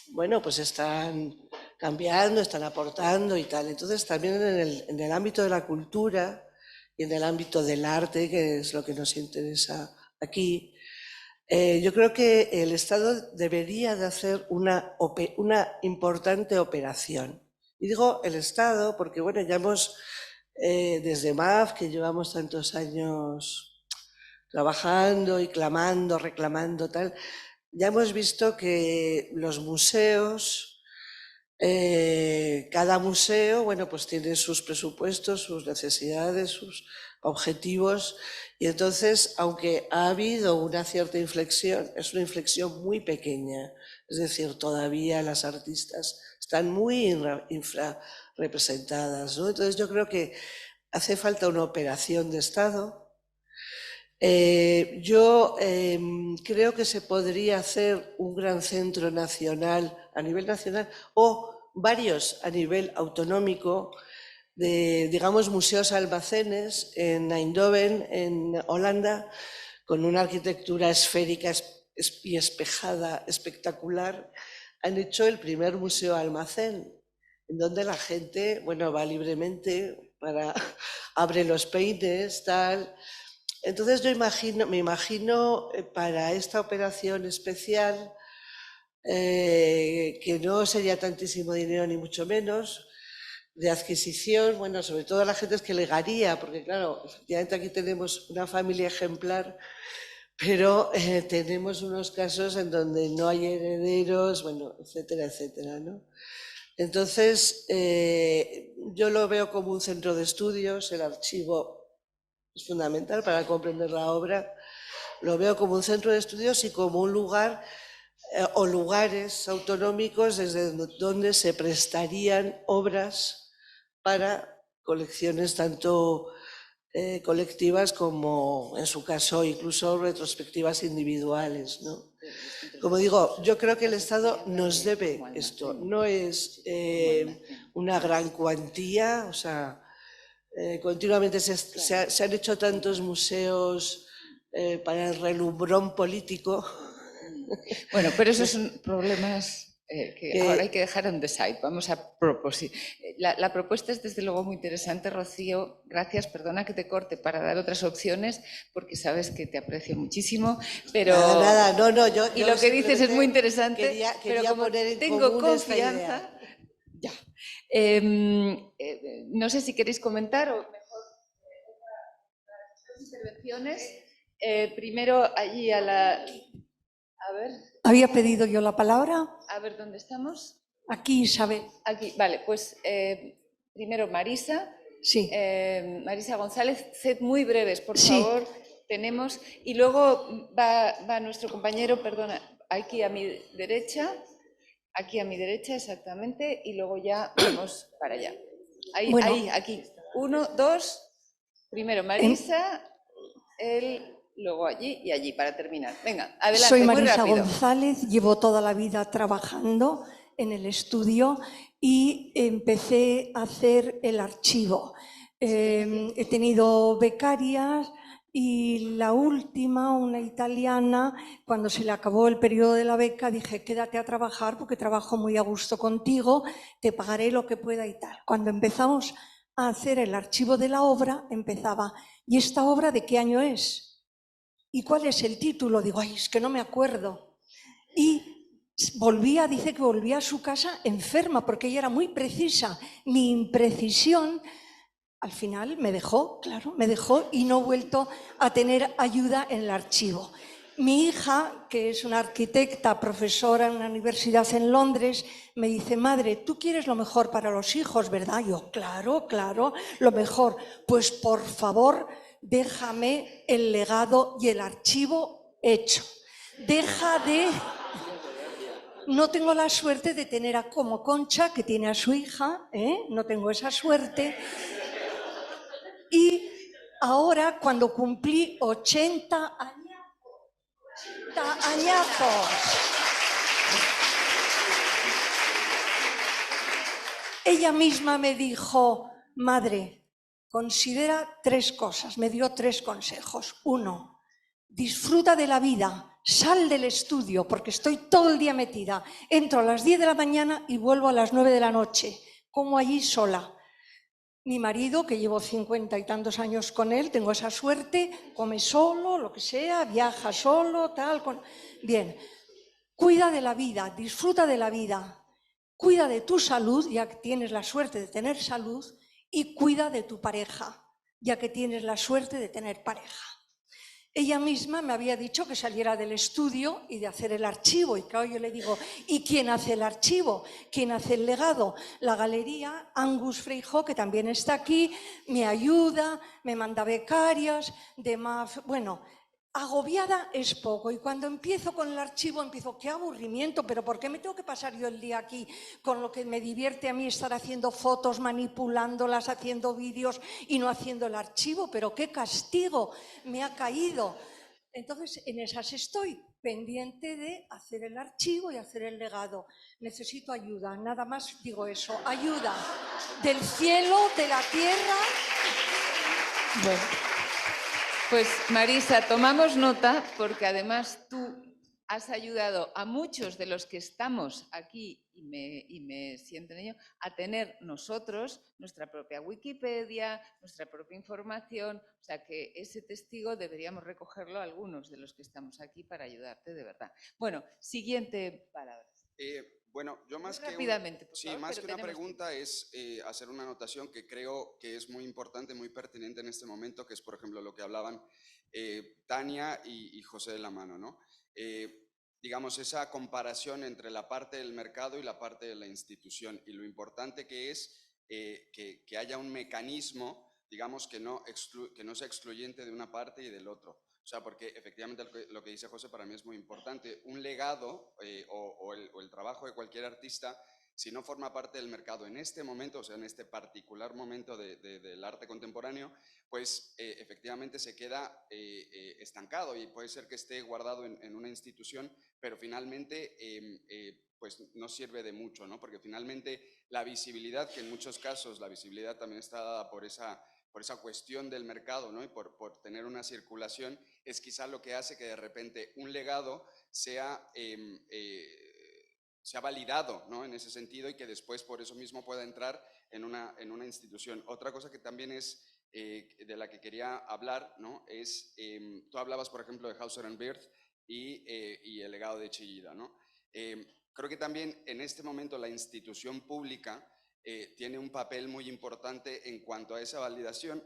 bueno, pues están cambiando, están aportando y tal. Entonces, también en el ámbito de la cultura y en el ámbito del arte, que es lo que nos interesa aquí, yo creo que el Estado debería de hacer una importante operación. Y digo el Estado porque, bueno, ya hemos, desde MAF, que llevamos tantos años trabajando y clamando, reclamando, tal, ya hemos visto que los museos, cada museo, bueno, pues tiene sus presupuestos, sus necesidades, sus objetivos, y entonces, aunque ha habido una cierta inflexión, es una inflexión muy pequeña, es decir, todavía las artistas están muy infrarrepresentadas, ¿no? Entonces yo creo que hace falta una operación de Estado. Yo creo que se podría hacer un gran centro nacional, a nivel nacional, o varios a nivel autonómico, de, digamos, museos almacenes en Eindhoven, en Holanda, con una arquitectura esférica y espejada espectacular. Han hecho el primer museo almacén, en donde la gente, bueno, va libremente, abre los peines, tal. Entonces yo me imagino para esta operación especial, que no sería tantísimo dinero ni mucho menos, de adquisición, bueno, sobre todo a la gente es que legaría, porque claro, efectivamente aquí tenemos una familia ejemplar, pero tenemos unos casos en donde no hay herederos, bueno, etcétera, etcétera, ¿no? Entonces, yo lo veo como un centro de estudios, el archivo es fundamental para comprender la obra, lo veo como un centro de estudios y como un lugar o lugares autonómicos desde donde se prestarían obras para colecciones tanto colectivas como, en su caso, incluso retrospectivas individuales, ¿no? Como digo, yo creo que el Estado nos debe esto. No es una gran cuantía, o sea, continuamente se han hecho tantos museos para el relumbrón político. Bueno, pero esos son problemas que ahora hay que dejar on the side. Vamos a proponer. La propuesta es desde luego muy interesante, Rocío. Gracias, perdona que te corte para dar otras opciones, porque sabes que te aprecio muchísimo. Pero nada, no, yo lo que dices es muy interesante. Quería pero como poner en tengo común confianza, ya. No sé si queréis comentar o mejor otras intervenciones. Primero allí a la. A ver. ¿Había pedido yo la palabra? A ver, ¿dónde estamos? Aquí, Isabel. Aquí, vale, pues primero Marisa. Sí. Marisa González, sed muy breves, por favor. Tenemos, y luego va nuestro compañero, perdona, aquí a mi derecha, exactamente, y luego ya vamos para allá. Ahí, bueno, ahí, aquí. 1, 2, primero Marisa, él, luego allí y allí, para terminar. Venga, adelante. Soy Marisa González, llevo toda la vida trabajando en el estudio y empecé a hacer el archivo. He tenido becarias y la última, una italiana, cuando se le acabó el periodo de la beca, dije, quédate a trabajar porque trabajo muy a gusto contigo, te pagaré lo que pueda y tal. Cuando empezamos a hacer el archivo de la obra, empezaba, ¿y esta obra de qué año es? ¿Y cuál es el título? Digo, ay, es que no me acuerdo. Y dice que volvía a su casa enferma porque ella era muy precisa. Mi imprecisión al final me dejó, claro, me dejó y no he vuelto a tener ayuda en el archivo. Mi hija, que es una arquitecta, profesora en una universidad en Londres, me dice, madre, tú quieres lo mejor para los hijos, ¿verdad? Yo, claro, claro, lo mejor. Pues por favor, déjame el legado y el archivo hecho. Deja de... No tengo la suerte de tener como Concha, que tiene a su hija, no tengo esa suerte. Y ahora, cuando cumplí 80 añazos, ella misma me dijo, madre, considera 3 cosas, me dio 3 consejos. 1, disfruta de la vida, sal del estudio, porque estoy todo el día metida. Entro a las 10 de la mañana y vuelvo a las 9 de la noche, como allí sola. Mi marido, que llevo 50 y tantos años con él, tengo esa suerte, come solo, lo que sea, viaja solo, tal. Bien, cuida de la vida, disfruta de la vida, cuida de tu salud, ya que tienes la suerte de tener salud, y cuida de tu pareja, ya que tienes la suerte de tener pareja. Ella misma me había dicho que saliera del estudio y de hacer el archivo. Y claro, yo le digo, ¿y quién hace el archivo? ¿Quién hace el legado? La galería, Angus Feijó, que también está aquí, me ayuda, me manda becarias, demás. Bueno, agobiada es poco. Y cuando empiezo con el archivo, empiezo, qué aburrimiento, pero ¿por qué me tengo que pasar yo el día aquí con lo que me divierte a mí estar haciendo fotos, manipulándolas, haciendo vídeos y no haciendo el archivo? Pero qué castigo me ha caído. Entonces, en esas estoy, pendiente de hacer el archivo y hacer el legado. Necesito ayuda, nada más digo eso, ayuda del cielo, de la tierra. Bueno. Pues Marisa, tomamos nota porque además tú has ayudado a muchos de los que estamos aquí y me siento en ello, a tener nosotros nuestra propia Wikipedia, nuestra propia información, o sea que ese testigo deberíamos recogerlo algunos de los que estamos aquí para ayudarte de verdad. Bueno, siguiente palabra. Bueno, yo más que, más que una pregunta es hacer una anotación que creo que es muy importante, muy pertinente en este momento, que es, por ejemplo, lo que hablaban Tania y José de la Mano, ¿no? Digamos, esa comparación entre la parte del mercado y la parte de la institución y lo importante que es que haya un mecanismo, digamos, que no sea excluyente de una parte y del otro. O sea, porque efectivamente lo que dice José para mí es muy importante. Un legado o el trabajo de cualquier artista, si no forma parte del mercado en este momento, o sea, en este particular momento del arte contemporáneo, pues efectivamente se queda estancado y puede ser que esté guardado en una institución, pero finalmente pues no sirve de mucho, ¿no? Porque finalmente la visibilidad, que en muchos casos la visibilidad también está dada por esa cuestión del mercado, ¿no? Y por tener una circulación, es quizá lo que hace que de repente un legado sea validado, ¿no? En ese sentido, y que después por eso mismo pueda entrar en una institución. Otra cosa que también es de la que quería hablar, ¿no? Es, tú hablabas, por ejemplo, de Hauser and Wirth y el legado de Chillida, ¿no? Creo que también en este momento la institución pública tiene un papel muy importante en cuanto a esa validación,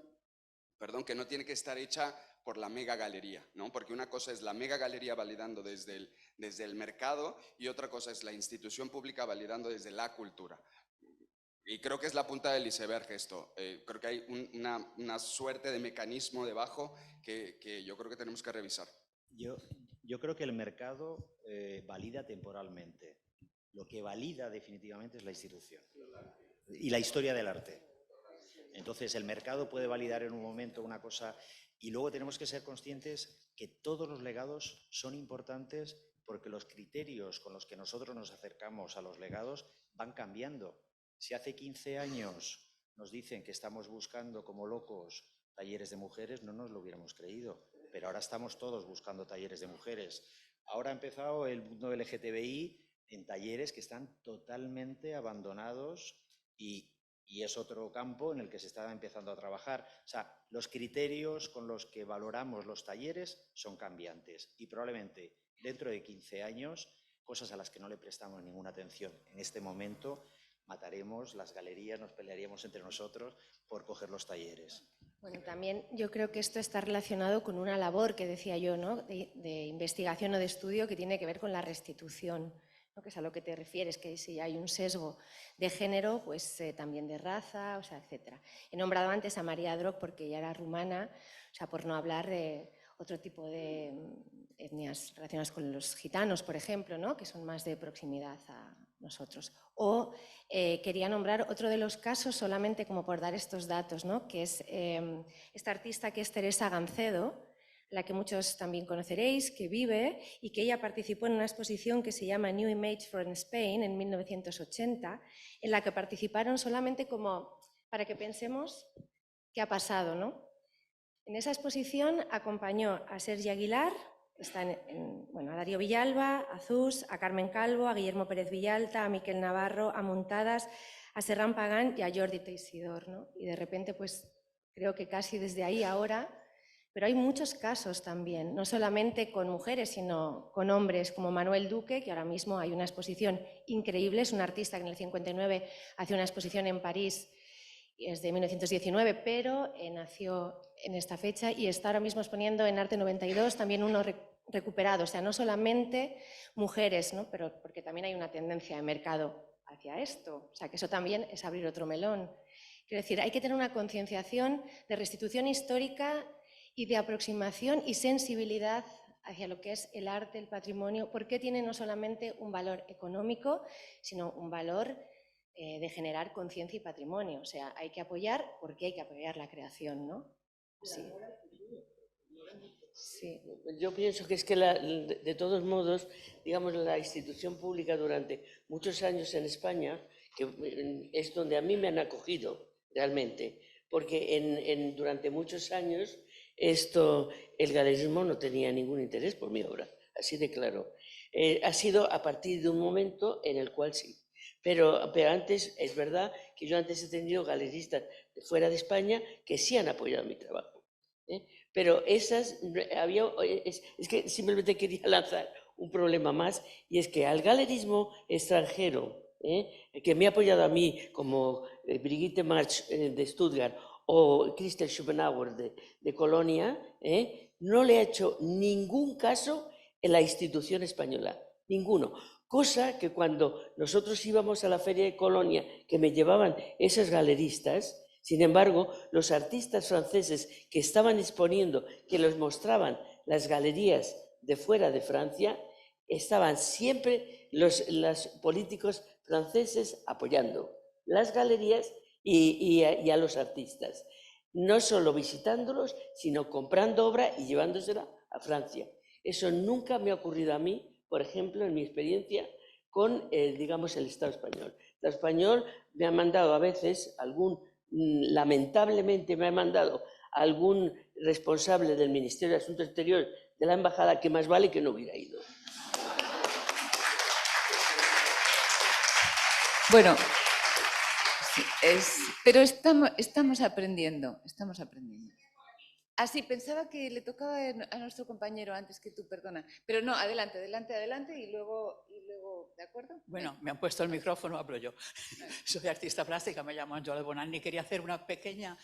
que no tiene que estar hecha por la mega galería, ¿no? Porque una cosa es la mega galería validando desde el mercado y otra cosa es la institución pública validando desde la cultura. Y creo que es la punta del iceberg esto. Creo que hay una suerte de mecanismo debajo que yo creo que tenemos que revisar. Yo creo que el mercado valida temporalmente. Lo que valida definitivamente es la institución y la historia del arte. Entonces, el mercado puede validar en un momento una cosa y luego tenemos que ser conscientes que todos los legados son importantes porque los criterios con los que nosotros nos acercamos a los legados van cambiando. Si hace 15 años nos dicen que estamos buscando como locos talleres de mujeres, no nos lo hubiéramos creído, pero ahora estamos todos buscando talleres de mujeres. Ahora ha empezado el mundo LGTBI en talleres que están totalmente abandonados y es otro campo en el que se está empezando a trabajar. O sea, los criterios con los que valoramos los talleres son cambiantes y probablemente dentro de 15 años, cosas a las que no le prestamos ninguna atención en este momento, mataremos las galerías, nos pelearíamos entre nosotros por coger los talleres. Bueno, también yo creo que esto está relacionado con una labor que decía yo, ¿no? de investigación o de estudio que tiene que ver con la restitución, ¿no? Que es a lo que te refieres, que si hay un sesgo de género, pues también de raza, o sea, etc. He nombrado antes a María Droc porque ella era rumana, o sea, por no hablar de otro tipo de etnias relacionadas con los gitanos, por ejemplo, ¿no? Que son más de proximidad a nosotros. O quería nombrar otro de los casos, solamente como por dar estos datos, ¿no? Que es esta artista que es Teresa Gancedo, la que muchos también conoceréis, que vive y que ella participó en una exposición que se llama New Image from Spain en 1980, en la que participaron solamente como para que pensemos qué ha pasado, ¿no? En esa exposición acompañó a Sergi Aguilar, a Darío Villalba, a Zús, a Carmen Calvo, a Guillermo Pérez Villalta, a Miquel Navarro, a Muntadas, a Serran Pagán y a Jordi Teixidor, ¿no? Y de repente, pues creo que casi desde ahí ahora, pero hay muchos casos también, no solamente con mujeres, sino con hombres, como Manuel Duque, que ahora mismo hay una exposición increíble, es un artista que en el 59 hace una exposición en París, es de 1919, pero nació en esta fecha y está ahora mismo exponiendo en Arte 92 también uno recuperado, o sea, no solamente mujeres, ¿no? Pero porque también hay una tendencia de mercado hacia esto, o sea, que eso también es abrir otro melón. Quiero decir, hay que tener una concienciación de restitución histórica y de aproximación y sensibilidad hacia lo que es el arte, el patrimonio, porque tiene no solamente un valor económico, sino un valor de generar conciencia y patrimonio. O sea, hay que apoyar porque hay que apoyar la creación, ¿no? Sí. Sí. Yo pienso que es que de todos modos, digamos, la institución pública durante muchos años en España, que es donde a mí me han acogido realmente, porque durante muchos años el galerismo no tenía ningún interés por mi obra, así de claro. Ha sido a partir de un momento en el cual sí. Pero antes, es verdad que yo antes he tenido galeristas fuera de España que sí han apoyado mi trabajo. Pero es que simplemente quería lanzar un problema más, y es que al galerismo extranjero, que me ha apoyado a mí, como Brigitte March de Stuttgart o Christel Schopenhauer de Colonia, no le ha hecho ningún caso en la institución española, ninguno. Cosa que cuando nosotros íbamos a la Feria de Colonia, que me llevaban esas galeristas, sin embargo, los artistas franceses que estaban exponiendo, que los mostraban las galerías de fuera de Francia, estaban siempre los políticos franceses apoyando las galerías y a los artistas. No solo visitándolos, sino comprando obra y llevándosela a Francia. Eso nunca me ha ocurrido a mí, por ejemplo, en mi experiencia con, digamos, el Estado español. El Estado español me ha mandado a veces lamentablemente me ha mandado algún responsable del Ministerio de Asuntos Exteriores de la Embajada que más vale que no hubiera ido. Bueno, pero estamos aprendiendo, Ah, sí, pensaba que le tocaba a nuestro compañero antes que tú, perdona. Pero no, adelante y luego, ¿de acuerdo? Bueno, me han puesto el micrófono, hablo yo. Soy artista plástica, me llamo Angela Bonanni. Quería hacer una pequeña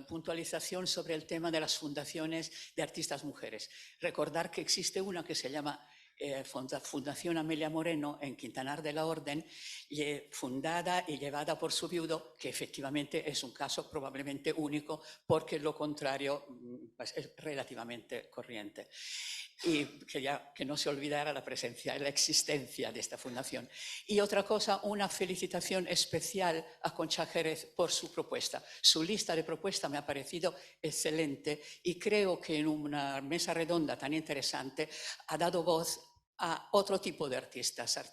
puntualización sobre el tema de las fundaciones de artistas mujeres. Recordar que existe una que se llama Fundación Amelia Moreno en Quintanar de la Orden, fundada y llevada por su viudo, que efectivamente es un caso probablemente único, porque lo contrario pues, es relativamente corriente. Y que no se olvidara la presencia y la existencia de esta fundación. Y otra cosa, una felicitación especial a Concha Jerez por su propuesta. Su lista de propuestas me ha parecido excelente y creo que en una mesa redonda tan interesante ha dado voz a otro tipo de artistas, al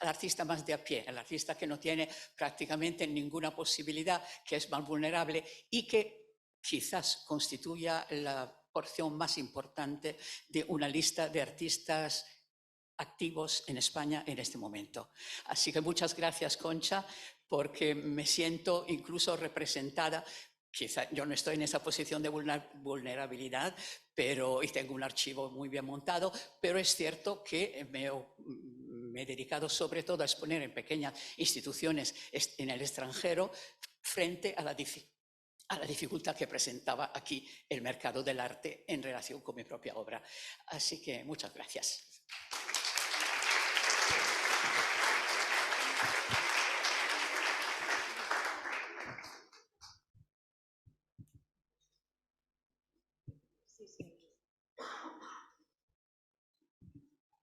artista más de a pie, al artista que no tiene prácticamente ninguna posibilidad, que es más vulnerable y que quizás constituya la porción más importante de una lista de artistas activos en España en este momento. Así que muchas gracias, Concha, porque me siento incluso representada. Quizá yo no estoy en esa posición de vulnerabilidad, y tengo un archivo muy bien montado, pero es cierto que me he dedicado sobre todo a exponer en pequeñas instituciones en el extranjero frente a la dificultad que presentaba aquí el mercado del arte en relación con mi propia obra. Así que muchas gracias.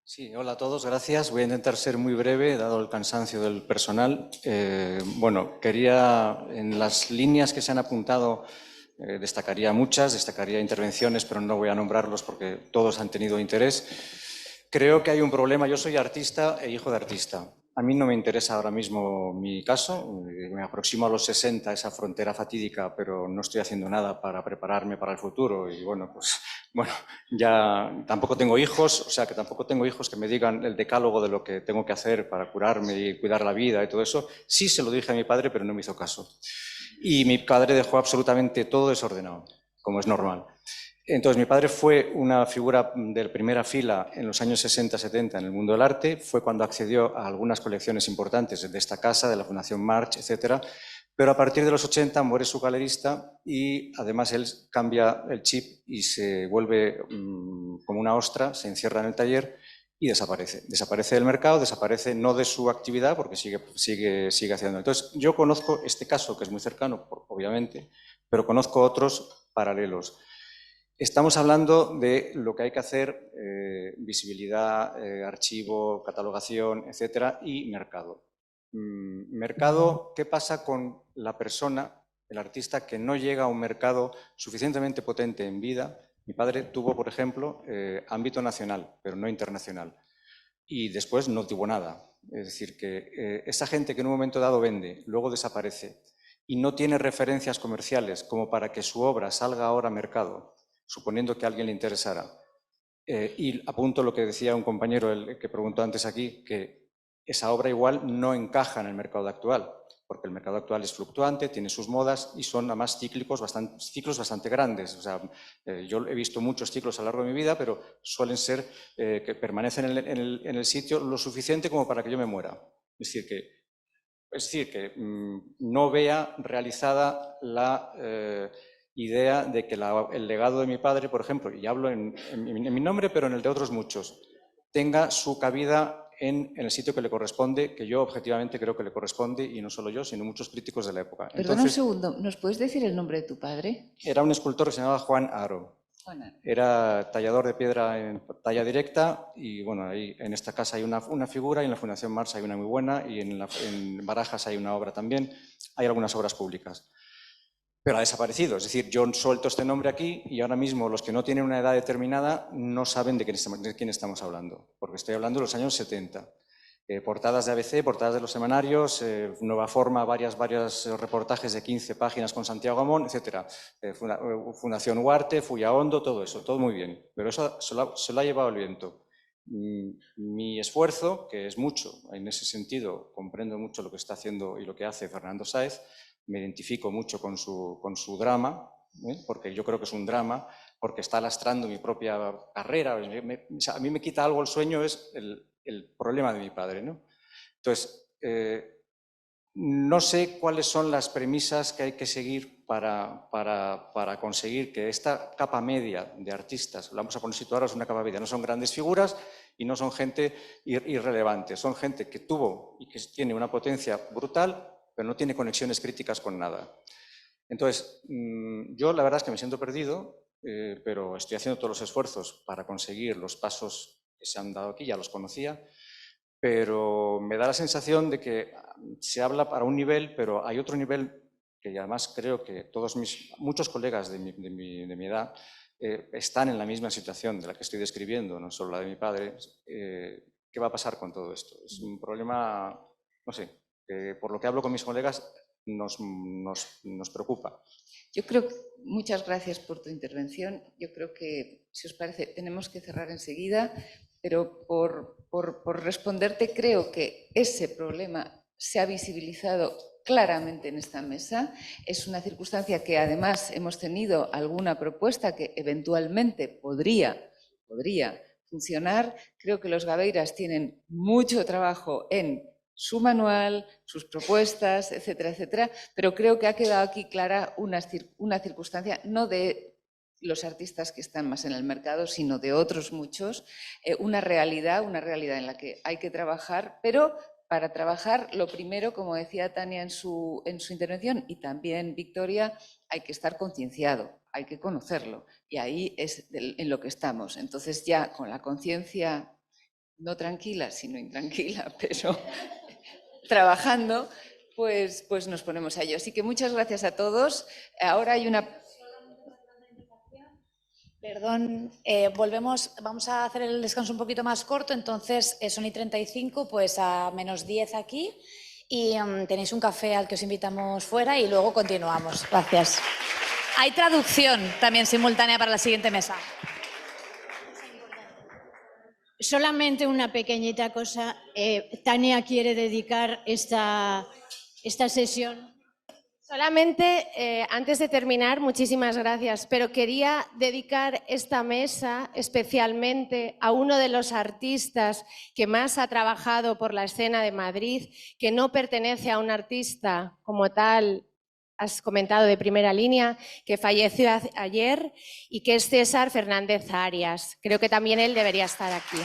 Sí, hola a todos, gracias. Voy a intentar ser muy breve, dado el cansancio del personal. Bueno, en las líneas que se han apuntado, destacaría intervenciones, pero no voy a nombrarlos porque todos han tenido interés. Creo que hay un problema. Yo soy artista e hijo de artista. A mí no me interesa ahora mismo mi caso. Me aproximo a los 60, esa frontera fatídica, pero no estoy haciendo nada para prepararme para el futuro. Y bueno, pues ya tampoco tengo hijos, o sea que tampoco tengo hijos que me digan el decálogo de lo que tengo que hacer para curarme y cuidar la vida y todo eso. Sí se lo dije a mi padre, pero no me hizo caso. Y mi padre dejó absolutamente todo desordenado, como es normal. Entonces, mi padre fue una figura de primera fila en los años 60-70 en el mundo del arte. Fue cuando accedió a algunas colecciones importantes de esta casa, de la Fundación March, etc. Pero a partir de los 80 muere su galerista y además él cambia el chip y se vuelve como una ostra, se encierra en el taller y desaparece. Desaparece del mercado, desaparece no de su actividad porque sigue haciendo. Entonces, yo conozco este caso, que es muy cercano, obviamente, pero conozco otros paralelos. Estamos hablando de lo que hay que hacer, visibilidad, archivo, catalogación, etcétera, y mercado. Mercado, ¿qué pasa con la persona, el artista, que no llega a un mercado suficientemente potente en vida? Mi padre tuvo, por ejemplo, ámbito nacional, pero no internacional, y después no tuvo nada. Es decir, que esa gente que en un momento dado vende, luego desaparece, y no tiene referencias comerciales como para que su obra salga ahora a mercado, suponiendo que a alguien le interesara. Y apunto lo que decía un compañero el que preguntó antes aquí, que esa obra igual no encaja en el mercado actual, porque el mercado actual es fluctuante, tiene sus modas y son además ciclos bastante grandes. O sea, yo he visto muchos ciclos a lo largo de mi vida, pero suelen ser que permanecen en el sitio lo suficiente como para que yo me muera. Es decir, que no vea realizada la idea de que el legado de mi padre, por ejemplo, y hablo en mi nombre, pero en el de otros muchos, tenga su cabida en el sitio que le corresponde, que yo objetivamente creo que le corresponde, y no solo yo, sino muchos críticos de la época. Perdona un segundo, ¿nos puedes decir el nombre de tu padre? Era un escultor que se llamaba Juan Aro. Era tallador de piedra en talla directa y bueno, ahí en esta casa hay una figura y en la Fundación March hay una muy buena y en Barajas hay una obra también, hay algunas obras públicas. Pero ha desaparecido, es decir, yo suelto este nombre aquí y ahora mismo los que no tienen una edad determinada no saben de quién estamos hablando, porque estoy hablando de los años 70. Portadas de ABC, portadas de los semanarios, Nueva Forma, varios reportajes de 15 páginas con Santiago Amón, etc. Fundación Huarte, Fullahondo, todo eso, todo muy bien, pero eso se lo ha llevado el viento. Mi esfuerzo, que es mucho, en ese sentido comprendo mucho lo que está haciendo y lo que hace Fernando Sáez, me identifico mucho con su drama, porque yo creo que es un drama, porque está lastrando mi propia carrera. A mí me quita algo el sueño, es el problema de mi padre, ¿no? Entonces, no sé cuáles son las premisas que hay que seguir para conseguir que esta capa media de artistas, la vamos a situar, es una capa media, no son grandes figuras y no son gente irrelevante, son gente que tuvo y que tiene una potencia brutal, pero no tiene conexiones críticas con nada. Entonces, yo la verdad es que me siento perdido, pero estoy haciendo todos los esfuerzos para conseguir los pasos que se han dado aquí, ya los conocía, pero me da la sensación de que se habla para un nivel, pero hay otro nivel que además creo que muchos colegas de mi edad están en la misma situación de la que estoy describiendo, no solo la de mi padre. ¿Qué va a pasar con todo esto? Es un problema, no sé, que por lo que hablo con mis colegas nos preocupa. Yo creo que, muchas gracias por tu intervención. Yo creo que, si os parece, tenemos que cerrar enseguida, pero por responderte, creo que ese problema se ha visibilizado claramente en esta mesa. Es una circunstancia que además hemos tenido alguna propuesta que eventualmente podría funcionar. Creo que los gabeiras tienen mucho trabajo en su manual, sus propuestas, etcétera, etcétera, pero creo que ha quedado aquí clara una circunstancia, no de los artistas que están más en el mercado, sino de otros muchos, una realidad en la que hay que trabajar, pero para trabajar, lo primero, como decía Tania en su intervención, y también Victoria, hay que estar concienciado, hay que conocerlo, y ahí es en lo que estamos. Entonces ya con la conciencia no tranquila, sino intranquila, pero trabajando, pues nos ponemos a ello. Así que muchas gracias a todos. Ahora hay una... Perdón, vamos a hacer el descanso un poquito más corto, entonces son y 35, pues a menos 10 aquí, y tenéis un café al que os invitamos fuera y luego continuamos. Gracias. Hay traducción también simultánea para la siguiente mesa. Solamente una pequeñita cosa. Tania quiere dedicar esta sesión. Solamente, antes de terminar, muchísimas gracias, pero quería dedicar esta mesa especialmente a uno de los artistas que más ha trabajado por la escena de Madrid, que no pertenece a un artista como tal, has comentado, de primera línea, que falleció ayer, y que es César Fernández Arias. Creo que también él debería estar aquí.